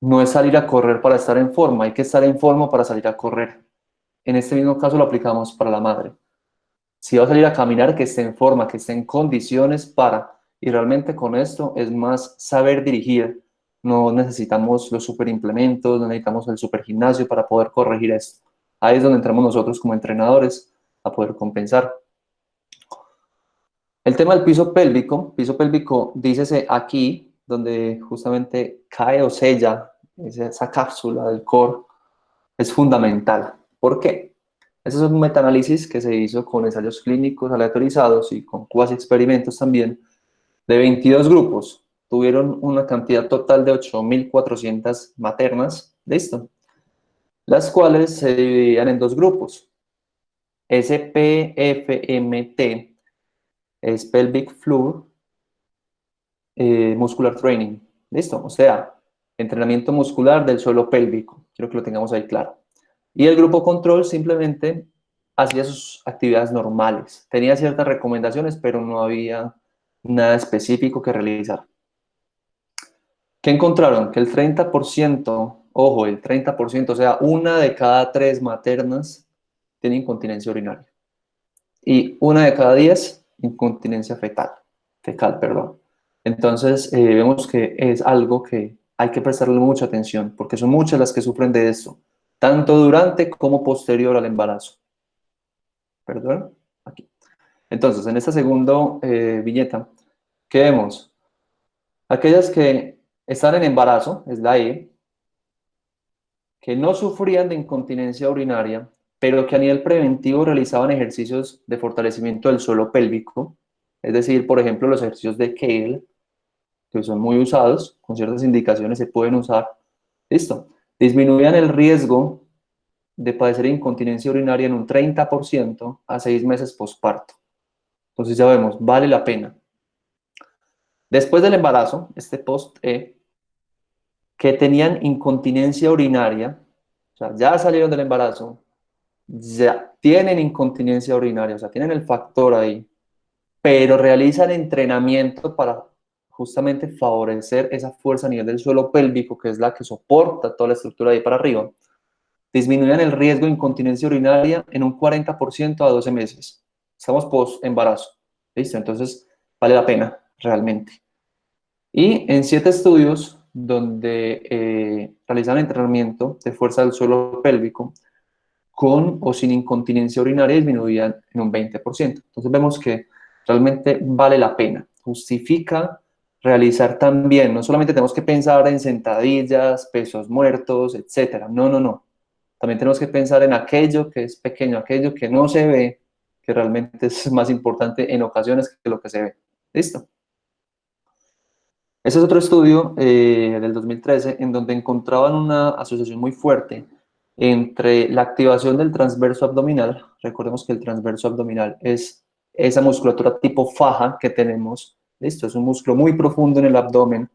no es salir a correr para estar en forma, hay que estar en forma para salir a correr. En este mismo caso lo aplicamos para la madre. Si va a salir a caminar, que esté en forma, que esté en condiciones para, y realmente con esto es más saber dirigir. No necesitamos los super implementos, no necesitamos el super gimnasio para poder corregir esto. Ahí es donde entramos nosotros como entrenadores a poder compensar. El tema del piso pélvico, dícese aquí, donde justamente cae o sella esa cápsula del core, es fundamental. ¿Por qué? Ese es un metaanálisis que se hizo con ensayos clínicos aleatorizados y con cuasi experimentos también, de 22 grupos. Tuvieron una cantidad total de 8.400 maternas, listo, las cuales se dividían en dos grupos. SPFMT es Pelvic Floor Muscular Training, listo, o sea, entrenamiento muscular del suelo pélvico, quiero que lo tengamos ahí claro. Y el grupo control simplemente hacía sus actividades normales. Tenía ciertas recomendaciones, pero no había nada específico que realizar. ¿Qué encontraron? Que el 30%, ojo, el 30%, o sea, una de cada 3 maternas tiene incontinencia urinaria. Y una de cada 10, incontinencia fecal, perdón. Entonces, vemos que es algo que hay que prestarle mucha atención, porque son muchas las que sufren de esto, tanto durante como posterior al embarazo. Perdón, aquí. Entonces, en esta segunda viñeta, ¿qué vemos? Aquellas que están en embarazo, es la E, que no sufrían de incontinencia urinaria, pero que a nivel preventivo realizaban ejercicios de fortalecimiento del suelo pélvico, es decir, por ejemplo, los ejercicios de Kegel, que son muy usados, con ciertas indicaciones se pueden usar. Listo. Disminuían el riesgo de padecer incontinencia urinaria en un 30% a 6 meses posparto. Entonces ya vemos, vale la pena. Después del embarazo, este post-E, que tenían incontinencia urinaria, o sea, ya salieron del embarazo, ya tienen incontinencia urinaria, o sea, tienen el factor ahí, pero realizan entrenamiento para justamente favorecer esa fuerza a nivel del suelo pélvico, que es la que soporta toda la estructura de ahí para arriba, disminuyen el riesgo de incontinencia urinaria en un 40% a 12 meses. Estamos post-embarazo, ¿listo? Entonces, vale la pena, realmente. Y en 7 estudios donde realizan entrenamiento de fuerza del suelo pélvico, con o sin incontinencia urinaria disminuían en un 20%. Entonces vemos que realmente vale la pena. Justifica realizar también, no solamente tenemos que pensar en sentadillas, pesos muertos, etcétera. No, no, no. También tenemos que pensar en aquello que es pequeño, aquello que no se ve, que realmente es más importante en ocasiones que lo que se ve. ¿Listo? Ese es otro estudio del 2013 en donde encontraban una asociación muy fuerte entre la activación del transverso abdominal. Recordemos que el transverso abdominal es esa musculatura tipo faja que tenemos. Listo, es un músculo muy profundo en el abdomen,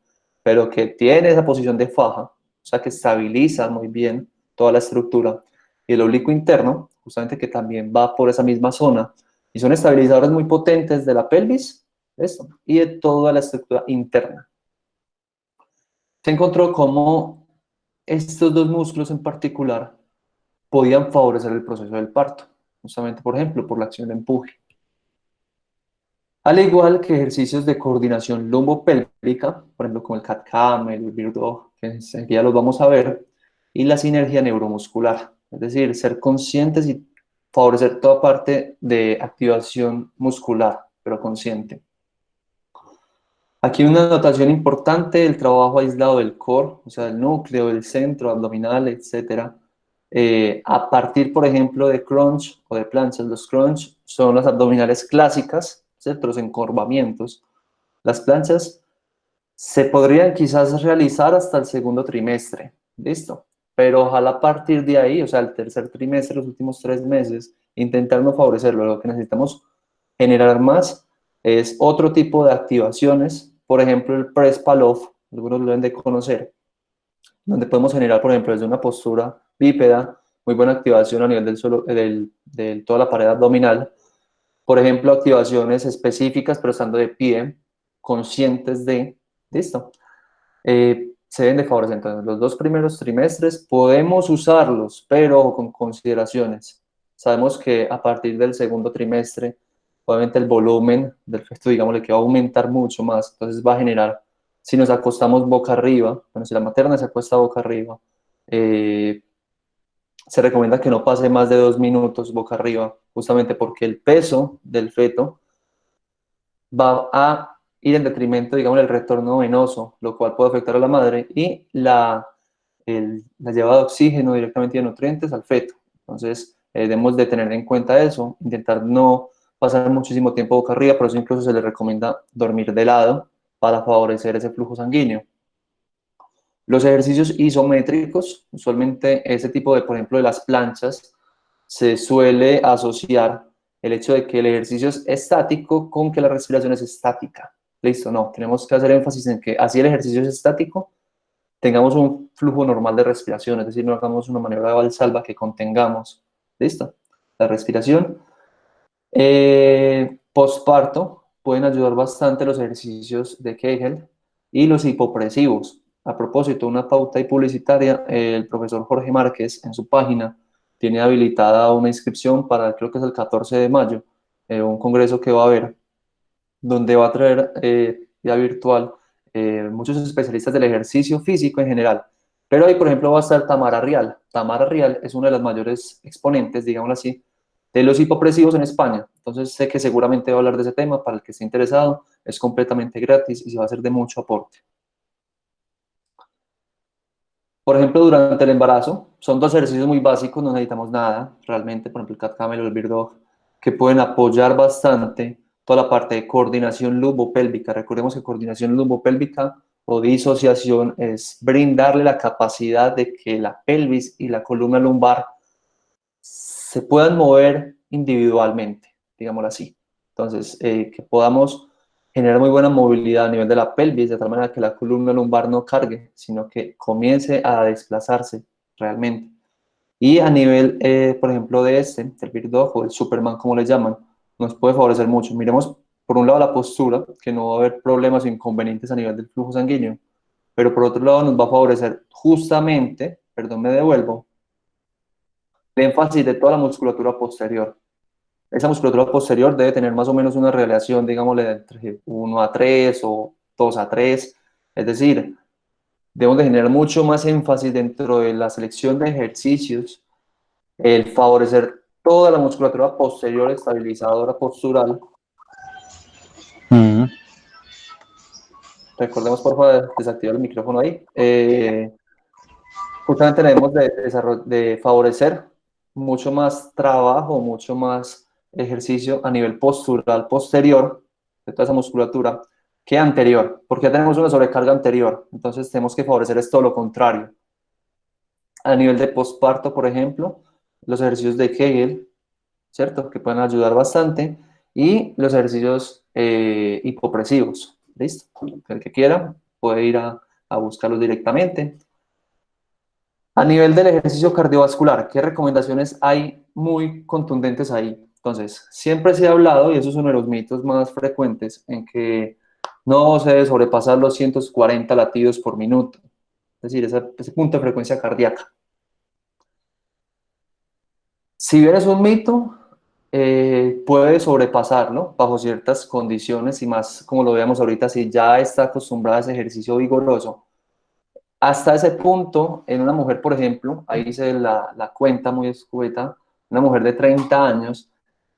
pero que tiene esa posición de faja, o sea que estabiliza muy bien toda la estructura. Y el oblicuo interno, justamente que también va por esa misma zona, y son estabilizadores muy potentes de la pelvis, esto, y de toda la estructura interna. Se encontró cómo estos dos músculos en particular podían favorecer el proceso del parto, justamente, por ejemplo, por la acción de empuje. Al igual que ejercicios de coordinación lumbopélvica, por ejemplo, como el CAT-CAM, el Bird Dog, que enseguida los vamos a ver, y la sinergia neuromuscular, es decir, ser conscientes y favorecer toda parte de activación muscular, pero consciente. Aquí una anotación importante, el trabajo aislado del core, o sea, el núcleo, el centro, abdominal, etc. A partir, por ejemplo, de crunch o de planchas. Los crunch son las abdominales clásicas, ¿cierto? Los encorvamientos. Las planchas se podrían quizás realizar hasta el segundo trimestre, ¿listo? Pero ojalá a partir de ahí, o sea, el tercer trimestre, los últimos 3 meses, intentar no favorecerlo. Lo que necesitamos generar más es otro tipo de activaciones, por ejemplo, el press pull-off, algunos lo deben de conocer, donde podemos generar, por ejemplo, desde una postura bípeda, muy buena activación a nivel del suelo, de toda la pared abdominal. Por ejemplo, activaciones específicas, pero estando de pie, conscientes de, listo. se deben de favorecer. Entonces, los 2 primeros trimestres podemos usarlos, pero con consideraciones. Sabemos que a partir del segundo trimestre, obviamente el volumen del feto, digamos, que va a aumentar mucho más, entonces va a generar, si nos acostamos boca arriba, bueno, si la materna se acuesta boca arriba, se recomienda que no pase más de 2 minutos boca arriba, justamente porque el peso del feto va a ir en detrimento, digamos, del retorno venoso, lo cual puede afectar a la madre y la llevada de oxígeno directamente de nutrientes al feto. Entonces, debemos de tener en cuenta eso, intentar no pasar muchísimo tiempo boca arriba, por eso incluso se le recomienda dormir de lado para favorecer ese flujo sanguíneo. Los ejercicios isométricos, usualmente ese tipo de, por ejemplo, de las planchas, se suele asociar el hecho de que el ejercicio es estático con que la respiración es estática. Listo, no, tenemos que hacer énfasis en que así el ejercicio es estático, tengamos un flujo normal de respiración, es decir, no hagamos una maniobra de valsalva que contengamos. Listo, la respiración. Postparto pueden ayudar bastante los ejercicios de Kegel y los hipopresivos. A propósito, una pauta y publicitaria, el profesor Jorge Márquez en su página tiene habilitada una inscripción para, creo que es el 14 de mayo, un congreso que va a haber, donde va a traer ya virtual muchos especialistas del ejercicio físico en general. Pero ahí, por ejemplo, va a estar Tamara Rial. Tamara Rial es una de las mayores exponentes, digámoslo así, de los hipopresivos en España. Entonces sé que seguramente va a hablar de ese tema. Para el que esté interesado, es completamente gratis y se va a hacer de mucho aporte. Por ejemplo, durante el embarazo, son 2 ejercicios muy básicos, no necesitamos nada, realmente, por ejemplo, el cat camel o el bird dog, que pueden apoyar bastante toda la parte de coordinación lumbopélvica. Recordemos que coordinación lumbopélvica o disociación es brindarle la capacidad de que la pelvis y la columna lumbar se puedan mover individualmente, digámoslo así. Entonces, que podamos generar muy buena movilidad a nivel de la pelvis, de tal manera que la columna lumbar no cargue, sino que comience a desplazarse realmente. Y a nivel, por ejemplo, del Bird Dog o el Superman, como le llaman, nos puede favorecer mucho. Miremos, por un lado, la postura, que no va a haber problemas o inconvenientes a nivel del flujo sanguíneo, pero por otro lado nos va a favorecer justamente, perdón, me devuelvo, el énfasis de toda la musculatura posterior. Esa musculatura posterior debe tener más o menos una relación, digámosle, entre 1:3 o 2:3. Es decir, debemos de generar mucho más énfasis dentro de la selección de ejercicios, el favorecer toda la musculatura posterior estabilizadora postural. Recordemos, por favor, desactivar el micrófono ahí. Justamente debemos de favorecer mucho más trabajo, mucho más ejercicio a nivel postural posterior de toda esa musculatura que anterior, porque ya tenemos una sobrecarga anterior, entonces tenemos que favorecer es todo lo contrario. A nivel de posparto, por ejemplo, los ejercicios de Kegel, ¿cierto? Que pueden ayudar bastante, y los ejercicios hipopresivos, ¿listo? El que quiera puede ir a buscarlos directamente. A nivel del ejercicio cardiovascular, ¿qué recomendaciones hay muy contundentes ahí? Entonces, siempre se ha hablado, y eso es uno de los mitos más frecuentes, en que no se debe sobrepasar los 140 latidos por minuto, es decir, ese punto de frecuencia cardíaca. Si bien es un mito, puede sobrepasarlo bajo ciertas condiciones y más como lo veamos ahorita, si ya está acostumbrada a ese ejercicio vigoroso. Hasta ese punto, en una mujer, por ejemplo, ahí se la cuenta muy escueta, una mujer de 30 años,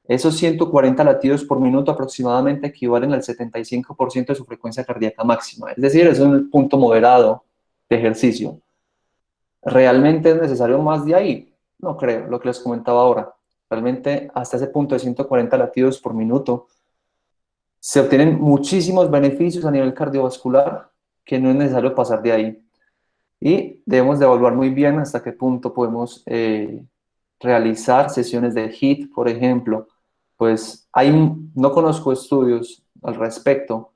esos 140 latidos por minuto aproximadamente equivalen al 75% de su frecuencia cardíaca máxima. Es decir, es un punto moderado de ejercicio. ¿Realmente es necesario más de ahí? No creo, lo que les comentaba ahora. Realmente hasta ese punto de 140 latidos por minuto se obtienen muchísimos beneficios a nivel cardiovascular que no es necesario pasar de ahí. Y debemos de evaluar muy bien hasta qué punto podemos realizar sesiones de HIIT, por ejemplo. Pues no conozco estudios al respecto,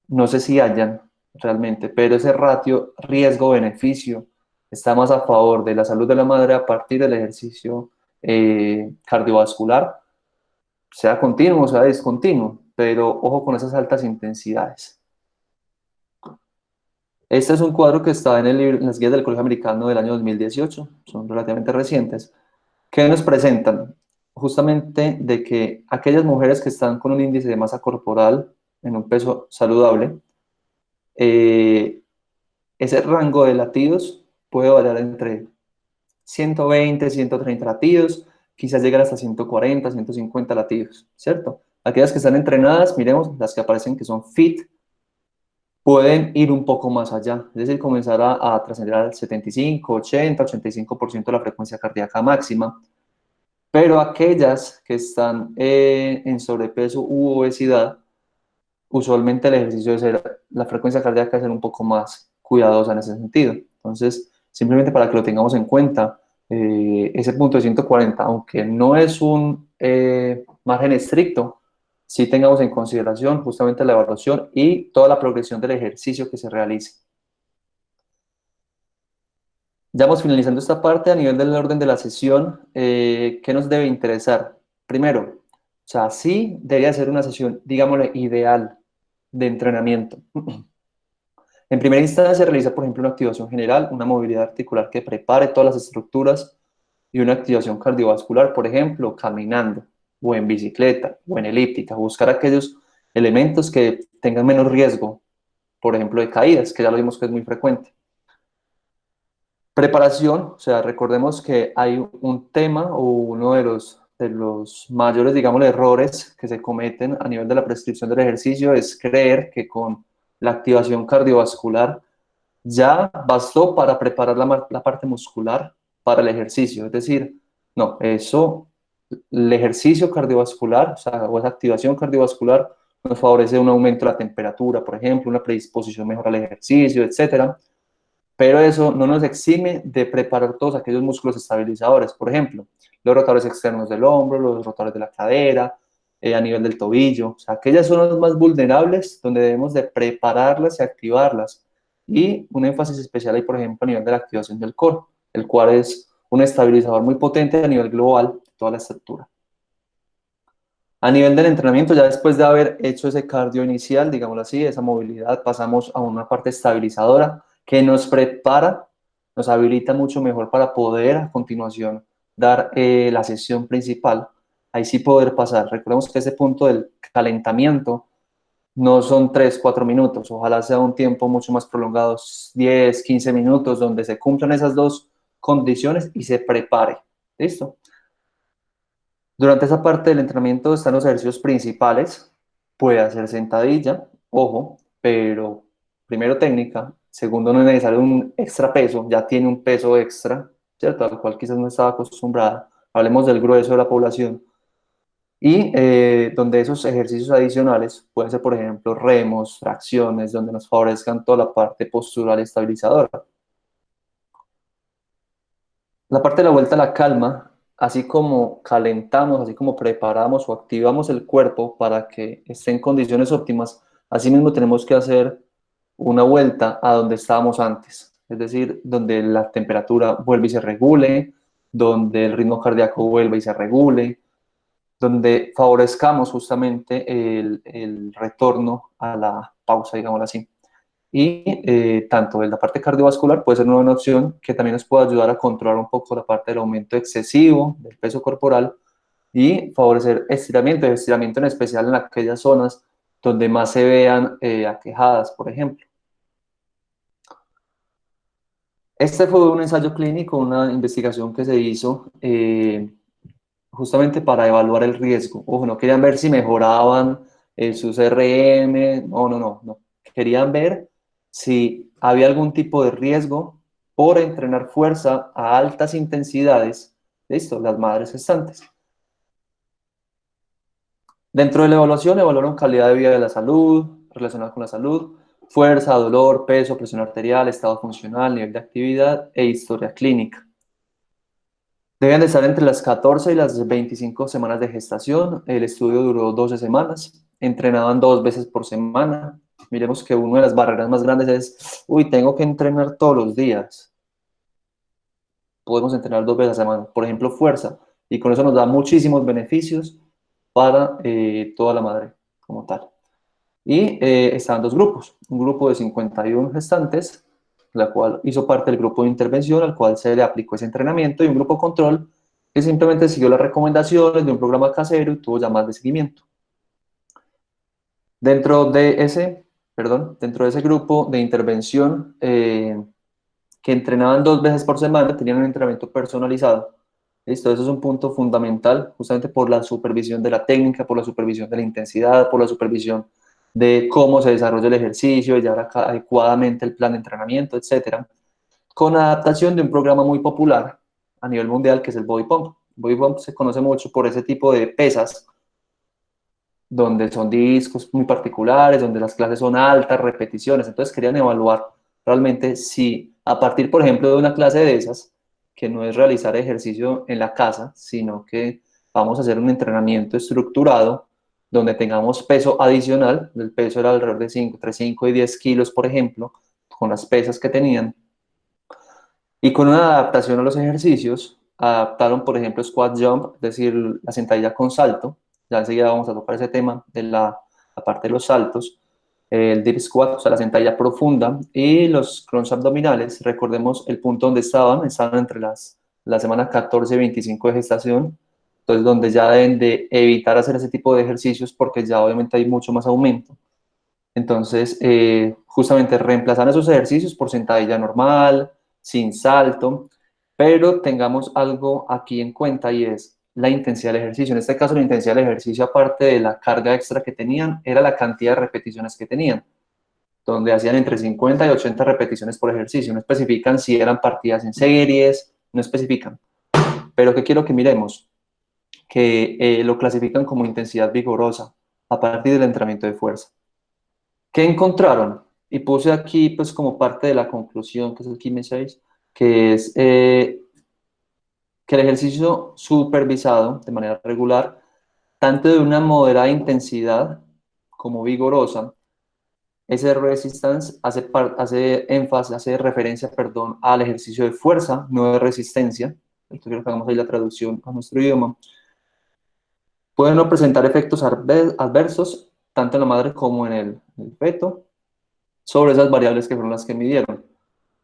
no sé si hayan realmente, pero ese ratio riesgo-beneficio está más a favor de la salud de la madre a partir del ejercicio cardiovascular, sea continuo o sea discontinuo, pero ojo con esas altas intensidades. Este es un cuadro que está en, en las guías del Colegio Americano del año 2018, son relativamente recientes, que nos presentan justamente de que aquellas mujeres que están con un índice de masa corporal en un peso saludable, eh, ese rango de latidos puede variar entre 120, 130 latidos, quizás llegar hasta 140, 150 latidos, ¿cierto? Aquellas que están entrenadas, miremos, las que aparecen que son fit, pueden ir un poco más allá, es decir, comenzar a trascender al 75, 80, 85% de la frecuencia cardíaca máxima, pero aquellas que están en sobrepeso u obesidad, usualmente el ejercicio de ser, la frecuencia cardíaca debe ser un poco más cuidadosa en ese sentido. Entonces, simplemente para que lo tengamos en cuenta, ese punto de 140, aunque no es un margen estricto, sí tengamos en consideración justamente la evaluación y toda la progresión del ejercicio que se realice. Ya vamos finalizando esta parte a nivel del orden de la sesión. ¿Qué nos debe interesar? Primero, o sea, sí debería ser una sesión, digámosle, ideal de entrenamiento. En primera instancia se realiza, por ejemplo, una activación general, una movilidad articular que prepare todas las estructuras y una activación cardiovascular, por ejemplo, caminando o en bicicleta o en elíptica, buscar aquellos elementos que tengan menos riesgo, por ejemplo, de caídas, que ya lo vimos que es muy frecuente. Preparación, o sea, recordemos que hay un tema o uno de los mayores, digamos, errores que se cometen a nivel de la prescripción del ejercicio es creer que con la activación cardiovascular ya bastó para preparar la parte muscular para el ejercicio. Es decir, no, eso, el ejercicio cardiovascular, o sea, o esa activación cardiovascular nos favorece un aumento de la temperatura, por ejemplo, una predisposición mejor al ejercicio, etcétera, pero eso no nos exime de preparar todos aquellos músculos estabilizadores, por ejemplo, los rotadores externos del hombro, los rotadores de la cadera, a nivel del tobillo, o sea, aquellas zonas más vulnerables donde debemos de prepararlas y activarlas. Y un énfasis especial ahí, por ejemplo, a nivel de la activación del core, el cual es un estabilizador muy potente a nivel global de toda la estructura. A nivel del entrenamiento, ya después de haber hecho ese cardio inicial, digámoslo así, esa movilidad, pasamos a una parte estabilizadora que nos prepara, nos habilita mucho mejor para poder a continuación dar la sesión principal. Ahí sí poder pasar. Recordemos que ese punto del calentamiento no son 3, 4 minutos, ojalá sea un tiempo mucho más prolongado, 10, 15 minutos, donde se cumplan esas dos condiciones y se prepare. ¿Listo? Durante esa parte del entrenamiento están los ejercicios principales. Puede hacer sentadilla, ojo, pero primero técnica, segundo no es necesario un extra peso, ya tiene un peso extra, ¿cierto? Al cual quizás no estaba acostumbrada. Hablemos del grueso de la población. Y donde esos ejercicios adicionales pueden ser, por ejemplo, remos, tracciones, donde nos favorezcan toda la parte postural estabilizadora. La parte de la vuelta a la calma, así como calentamos, así como preparamos o activamos el cuerpo para que esté en condiciones óptimas, así mismo tenemos que hacer una vuelta a donde estábamos antes, es decir, donde la temperatura vuelve y se regule, donde el ritmo cardíaco vuelve y se regule, donde favorezcamos justamente el retorno a la pausa, digámoslo así. Y tanto en la parte cardiovascular puede ser una buena opción que también nos puede ayudar a controlar un poco la parte del aumento excesivo del peso corporal y favorecer estiramiento en especial en aquellas zonas donde más se vean aquejadas, por ejemplo. Este fue un ensayo clínico, una investigación que se hizo justamente para evaluar el riesgo. Ojo, no querían ver si mejoraban su CRM, no. Querían ver si había algún tipo de riesgo por entrenar fuerza a altas intensidades, listo, las madres gestantes. Dentro de la evaluación evaluaron calidad de vida de la salud, relacionada con la salud, fuerza, dolor, peso, presión arterial, estado funcional, nivel de actividad e historia clínica. Deben de estar entre las 14 y las 25 semanas de gestación. El estudio duró 12 semanas. Entrenaban 2 veces por semana. Miremos que una de las barreras más grandes es, uy, tengo que entrenar todos los días. Podemos entrenar 2 veces a la semana. Por ejemplo, fuerza. Y con eso nos da muchísimos beneficios para toda la madre como tal. Y estaban dos grupos, un grupo de 51 gestantes, la cual hizo parte del grupo de intervención al cual se le aplicó ese entrenamiento, y un grupo control que simplemente siguió las recomendaciones de un programa casero y tuvo llamadas de seguimiento. Dentro de ese grupo de intervención, que entrenaban 2 veces por semana, tenían un entrenamiento personalizado. ¿Listo? Eso es un punto fundamental, justamente por la supervisión de la técnica, por la supervisión de la intensidad, por la supervisión de cómo se desarrolla el ejercicio, de llevar adecuadamente el plan de entrenamiento, etcétera, con adaptación de un programa muy popular a nivel mundial, que es el Body Pump. Body Pump se conoce mucho por ese tipo de pesas, donde son discos muy particulares, donde las clases son altas, repeticiones. Entonces querían evaluar realmente si a partir, por ejemplo, de una clase de esas, que no es realizar ejercicio en la casa, sino que vamos a hacer un entrenamiento estructurado donde tengamos peso adicional. El peso era alrededor de entre 5 y 10 kilos, por ejemplo, con las pesas que tenían. Y con una adaptación a los ejercicios, adaptaron, por ejemplo, squat jump, es decir, la sentadilla con salto. Ya enseguida vamos a tocar ese tema de la parte de los saltos. El deep squat, o sea, la sentadilla profunda, y los crunch abdominales. Recordemos el punto donde estaban entre la semana 14 y 25 de gestación, entonces donde ya deben de evitar hacer ese tipo de ejercicios porque ya obviamente hay mucho más aumento. Entonces, justamente reemplazar esos ejercicios por sentadilla normal, sin salto, pero tengamos algo aquí en cuenta, y es la intensidad del ejercicio. En este caso, la intensidad del ejercicio, aparte de la carga extra que tenían, era la cantidad de repeticiones que tenían, donde hacían entre 50 y 80 repeticiones por ejercicio. No especifican si eran partidas en series, no especifican. Pero ¿qué quiero que miremos? Que lo clasifican como intensidad vigorosa a partir del entrenamiento de fuerza. ¿Qué encontraron? Y puse aquí, pues, como parte de la conclusión, que es el Key 6, que es que el ejercicio supervisado de manera regular, tanto de una moderada intensidad como vigorosa, ese resistance hace énfasis, hace referencia, perdón, al ejercicio de fuerza, no de resistencia. Esto quiero que hagamos ahí la traducción a nuestro idioma. Pueden no presentar efectos adversos, tanto en la madre como en el feto, sobre esas variables que fueron las que midieron.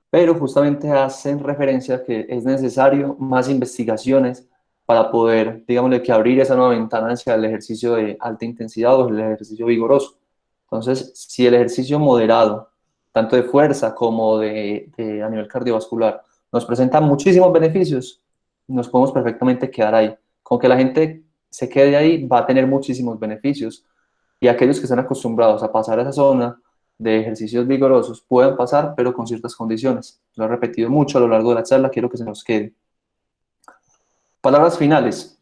Pero justamente hacen referencia a que es necesario más investigaciones para poder, digámosle, que abrir esa nueva ventana hacia el ejercicio de alta intensidad o el ejercicio vigoroso. Entonces, si el ejercicio moderado, tanto de fuerza como a nivel cardiovascular, nos presenta muchísimos beneficios, nos podemos perfectamente quedar ahí. Con que la gente se quede ahí, va a tener muchísimos beneficios. Y aquellos que están acostumbrados a pasar a esa zona de ejercicios vigorosos pueden pasar, pero con ciertas condiciones. Lo he repetido mucho a lo largo de la charla, quiero que se nos quede. Palabras finales.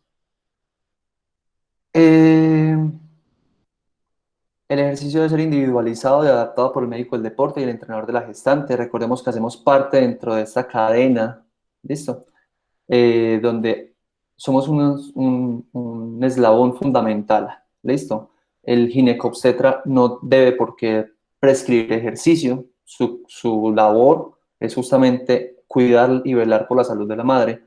El ejercicio debe ser individualizado y adaptado por el médico del deporte y el entrenador de la gestante. Recordemos que hacemos parte dentro de esta cadena, ¿listo? Donde somos un eslabón fundamental, ¿listo? El ginecobstetra no debe por qué prescribir ejercicio, su labor es justamente cuidar y velar por la salud de la madre.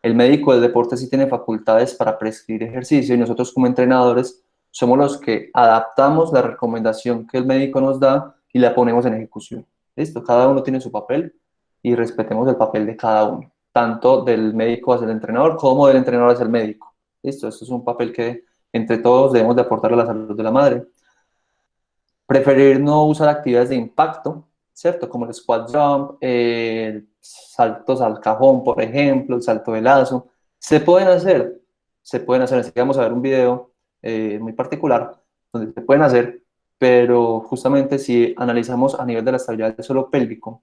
El médico del deporte sí tiene facultades para prescribir ejercicio, y nosotros como entrenadores somos los que adaptamos la recomendación que el médico nos da y la ponemos en ejecución. ¿Listo? Cada uno tiene su papel y respetemos el papel de cada uno, tanto del médico hacia el entrenador como del entrenador hacia el médico. ¿Listo? Esto es un papel que entre todos debemos de aportar a la salud de la madre. Preferir no usar actividades de impacto, ¿cierto? Como el squat jump, saltos al cajón, por ejemplo, el salto de lazo. Se pueden hacer, se pueden hacer. Así que vamos a ver un video muy particular donde se pueden hacer, pero justamente si analizamos a nivel de la estabilidad del suelo pélvico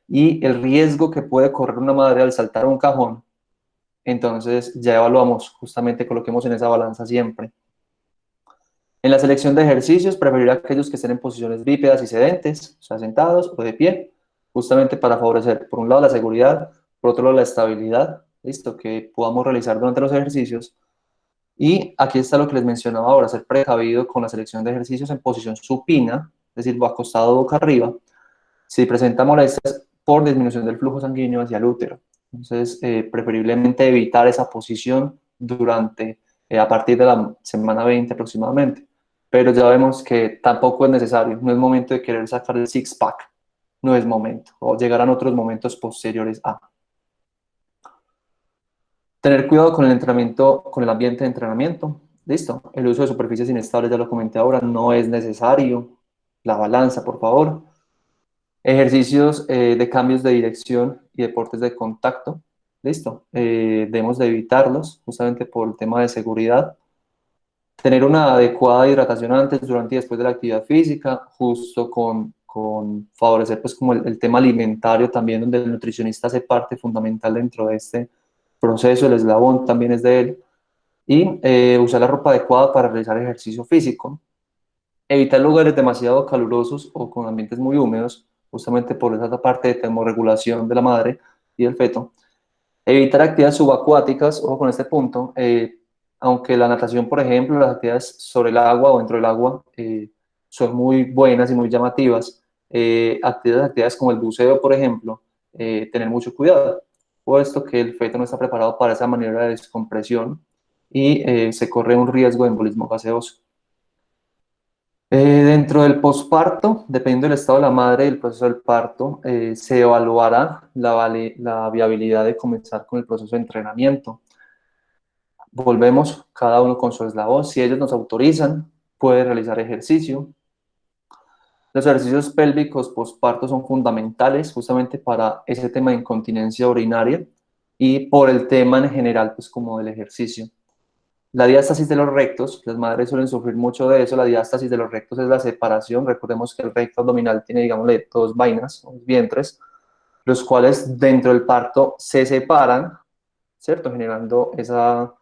y el riesgo que puede correr una madre al saltar un cajón, entonces ya evaluamos, justamente coloquemos en esa balanza siempre. En la selección de ejercicios, preferir aquellos que estén en posiciones bípedas y sedentes, o sea, sentados o de pie, justamente para favorecer, por un lado, la seguridad, por otro lado, la estabilidad, listo, que podamos realizar durante los ejercicios. Y aquí está lo que les mencionaba ahora, ser precavido con la selección de ejercicios en posición supina, es decir, acostado boca arriba, si presenta molestias por disminución del flujo sanguíneo hacia el útero. Entonces, preferiblemente evitar esa posición a partir de la semana 20 aproximadamente. pero ya vemos que tampoco es necesario, no es momento de querer sacar el six-pack, no es momento, o llegarán otros momentos posteriores a. Tener cuidado con el entrenamiento, con el ambiente de entrenamiento, listo, el uso de superficies inestables, ya lo comenté ahora, no es necesario, la balanza, por favor. Ejercicios de cambios de dirección y deportes de contacto, listo, debemos de evitarlos justamente por el tema de seguridad. Tener una adecuada hidratación antes, durante y después de la actividad física, justo con favorecer pues como el tema alimentario también, donde el nutricionista hace parte fundamental dentro de este proceso, el eslabón también es de él, y usar la ropa adecuada para realizar ejercicio físico. Evitar lugares demasiado calurosos o con ambientes muy húmedos, justamente por esa parte de termorregulación de la madre y del feto. Evitar actividades subacuáticas, ojo con este punto, aunque la natación, por ejemplo, las actividades sobre el agua o dentro del agua son muy buenas y muy llamativas, actividades como el buceo, por ejemplo, tener mucho cuidado, puesto que el feto no está preparado para esa maniobra de descompresión y se corre un riesgo de embolismo gaseoso. Dentro del posparto, dependiendo del estado de la madre y el proceso del parto, se evaluará la viabilidad de comenzar con el proceso de entrenamiento. Volvemos cada uno con su eslabón. Si ellos nos autorizan, puede realizar ejercicio. Los ejercicios pélvicos posparto son fundamentales justamente para ese tema de incontinencia urinaria y por el tema en general, pues como del ejercicio. La diástasis de los rectos, las madres suelen sufrir mucho de eso. La diástasis de los rectos es la separación. Recordemos que el recto abdominal tiene, digámosle, dos vainas, dos vientres, los cuales dentro del parto se separan, ¿cierto? Generando esa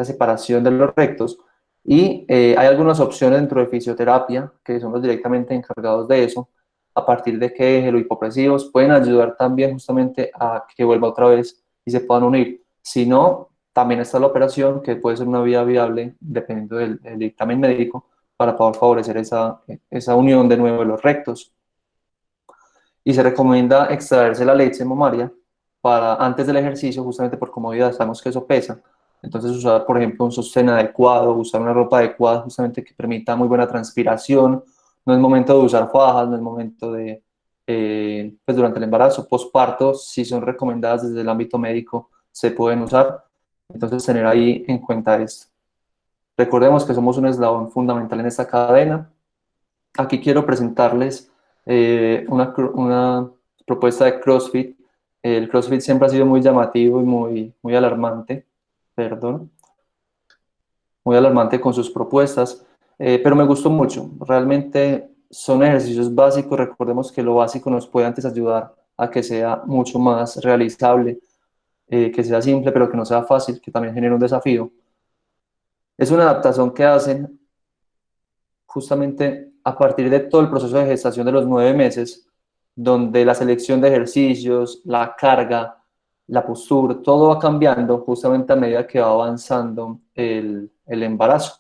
separación de los rectos. Y hay algunas opciones dentro de fisioterapia, que son los directamente encargados de eso, a partir de que gelohipopresivos pueden ayudar también justamente a que vuelva otra vez y se puedan unir. Si no, también está la operación, que puede ser una vía viable, dependiendo del dictamen médico, para poder favorecer esa unión de nuevo de los rectos. Y se recomienda extraerse la leche mamaria para, antes del ejercicio, justamente por comodidad, sabemos que eso pesa. Entonces usar, por ejemplo, un sostén adecuado, usar una ropa adecuada, justamente que permita muy buena transpiración. No es momento de usar fajas, no es momento de, pues durante el embarazo, posparto, si son recomendadas desde el ámbito médico, se pueden usar. Entonces tener ahí en cuenta esto. Recordemos que somos un eslabón fundamental en esta cadena. Aquí quiero presentarles una propuesta de CrossFit. El CrossFit siempre ha sido muy llamativo y muy alarmante, perdón, muy alarmante con sus propuestas, pero me gustó mucho. Realmente son ejercicios básicos. Recordemos que lo básico nos puede antes ayudar a que sea mucho más realizable, que sea simple, pero que no sea fácil, que también genere un desafío. Es una adaptación que hacen justamente a partir de todo el proceso de gestación de los 9 meses, donde la selección de ejercicios, la carga, la postura, todo va cambiando justamente a medida que va avanzando el embarazo.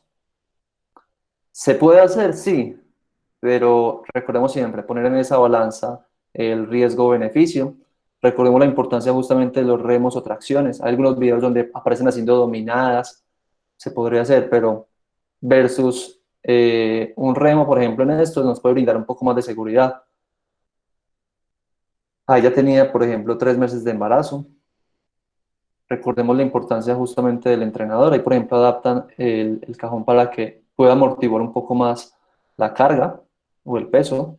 ¿Se puede hacer? Sí, pero recordemos siempre poner en esa balanza el riesgo-beneficio. Recordemos la importancia justamente de los remos o tracciones. Hay algunos videos donde aparecen haciendo dominadas, se podría hacer, pero versus un remo, por ejemplo, en esto nos puede brindar un poco más de seguridad. Ella tenía, por ejemplo, 3 meses de embarazo. Recordemos la importancia justamente del entrenador. Ahí, por ejemplo, adaptan el cajón para que pueda amortiguar un poco más la carga o el peso.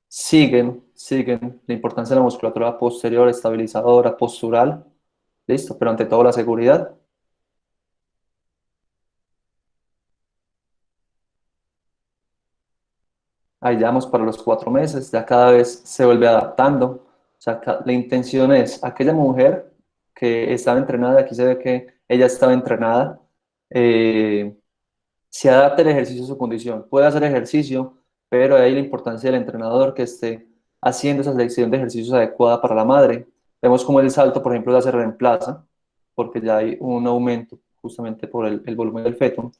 Siguen la importancia de la musculatura posterior, estabilizadora, postural. Listo, pero ante todo la seguridad. Ahí ya vamos para los 4 meses, ya cada vez se vuelve adaptando. O sea, la intención es aquella mujer que estaba entrenada, aquí se ve que ella estaba entrenada, eh, se adapta el ejercicio a su condición. Puede hacer ejercicio, pero ahí la importancia del entrenador que esté haciendo esa selección de ejercicios adecuada para la madre. Vemos como el salto, por ejemplo, ya se reemplaza, porque ya hay un aumento justamente por el volumen del feto.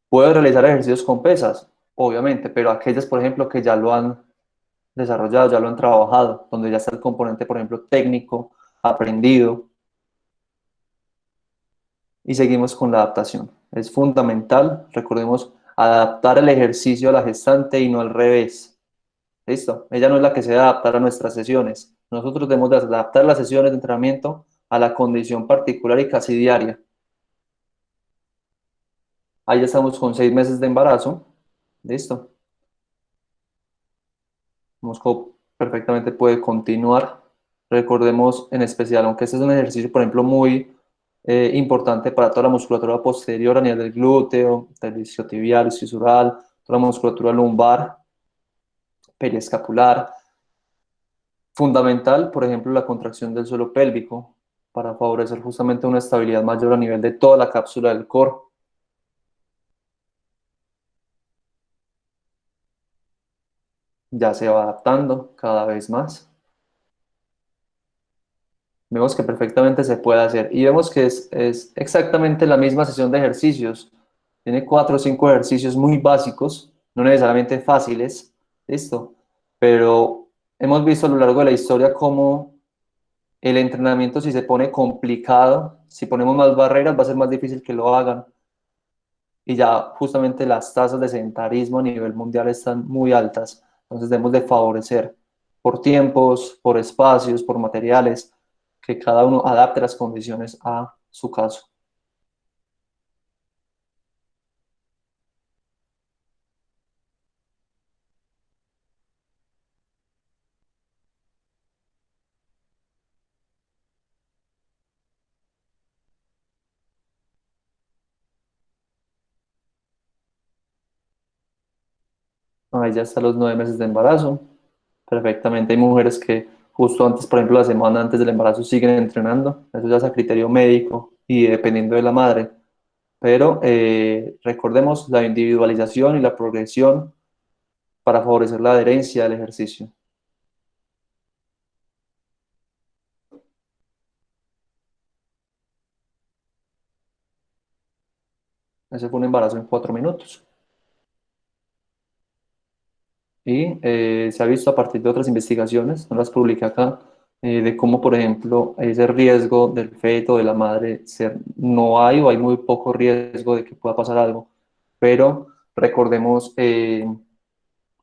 Puedo realizar ejercicios con pesas, obviamente, pero aquellas, por ejemplo, que ya lo han desarrollado, ya lo han trabajado, donde ya está el componente, por ejemplo, técnico, aprendido. y seguimos con la adaptación. Es fundamental, recordemos, adaptar el ejercicio a la gestante y no al revés. ¿Listo? Ella no es la que se debe adaptar a nuestras sesiones. Nosotros debemos de adaptar las sesiones de entrenamiento a la condición particular y casi diaria. Ahí ya estamos con 6 meses de embarazo. ¿Listo? Mosco perfectamente puede continuar. Recordemos en especial, aunque este es un ejercicio, por ejemplo, muy importante para toda la musculatura posterior a nivel del glúteo, del isquiotibial, isquiosural, toda la musculatura lumbar, periescapular. Fundamental, por ejemplo, la contracción del suelo pélvico para favorecer justamente una estabilidad mayor a nivel de toda la cápsula del core. Ya se va adaptando cada vez más. Vemos que perfectamente se puede hacer y vemos que es exactamente la misma sesión de ejercicios. Tiene 4 o 5 ejercicios muy básicos, no necesariamente fáciles, listo, pero hemos visto a lo largo de la historia cómo el entrenamiento, si se pone complicado, si ponemos más barreras, va a ser más difícil que lo hagan. Y ya justamente las tasas de sedentarismo a nivel mundial están muy altas, entonces debemos de favorecer por tiempos, por espacios, por materiales, que cada uno adapte las condiciones a su caso. Ahí ya están los 9 meses de embarazo, perfectamente. Hay mujeres que justo antes, por ejemplo, la semana antes del embarazo siguen entrenando, eso ya es a criterio médico y dependiendo de la madre, pero recordemos la individualización y la progresión para favorecer la adherencia al ejercicio. Ese fue un embarazo en 4 minutos. Y se ha visto a partir de otras investigaciones, no las publiqué acá, de cómo, por ejemplo, ese riesgo del feto, de la madre, no hay o hay muy poco riesgo de que pueda pasar algo. Pero recordemos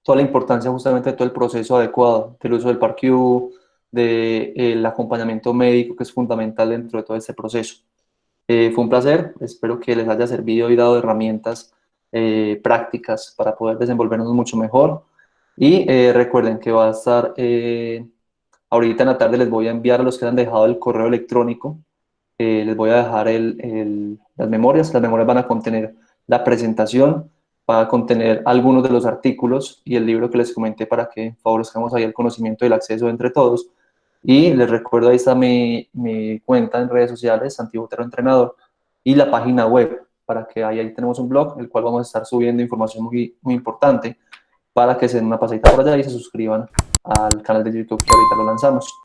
toda la importancia justamente de todo el proceso adecuado, del uso del PARQ, del acompañamiento médico, que es fundamental dentro de todo este proceso. Fue un placer, espero que les haya servido y dado herramientas prácticas para poder desenvolvernos mucho mejor. Y recuerden que va a estar, ahorita en la tarde les voy a enviar a los que han dejado el correo electrónico, les voy a dejar las memorias van a contener la presentación, va a contener algunos de los artículos y el libro que les comenté para que favorezcamos ahí el conocimiento y el acceso entre todos. Y les recuerdo, ahí está mi cuenta en redes sociales, Santiago Botero Entrenador, y la página web, para que ahí tenemos un blog, el cual vamos a estar subiendo información muy, muy importante, para que se den una pasadita por allá y se suscriban al canal de YouTube que ahorita lo lanzamos.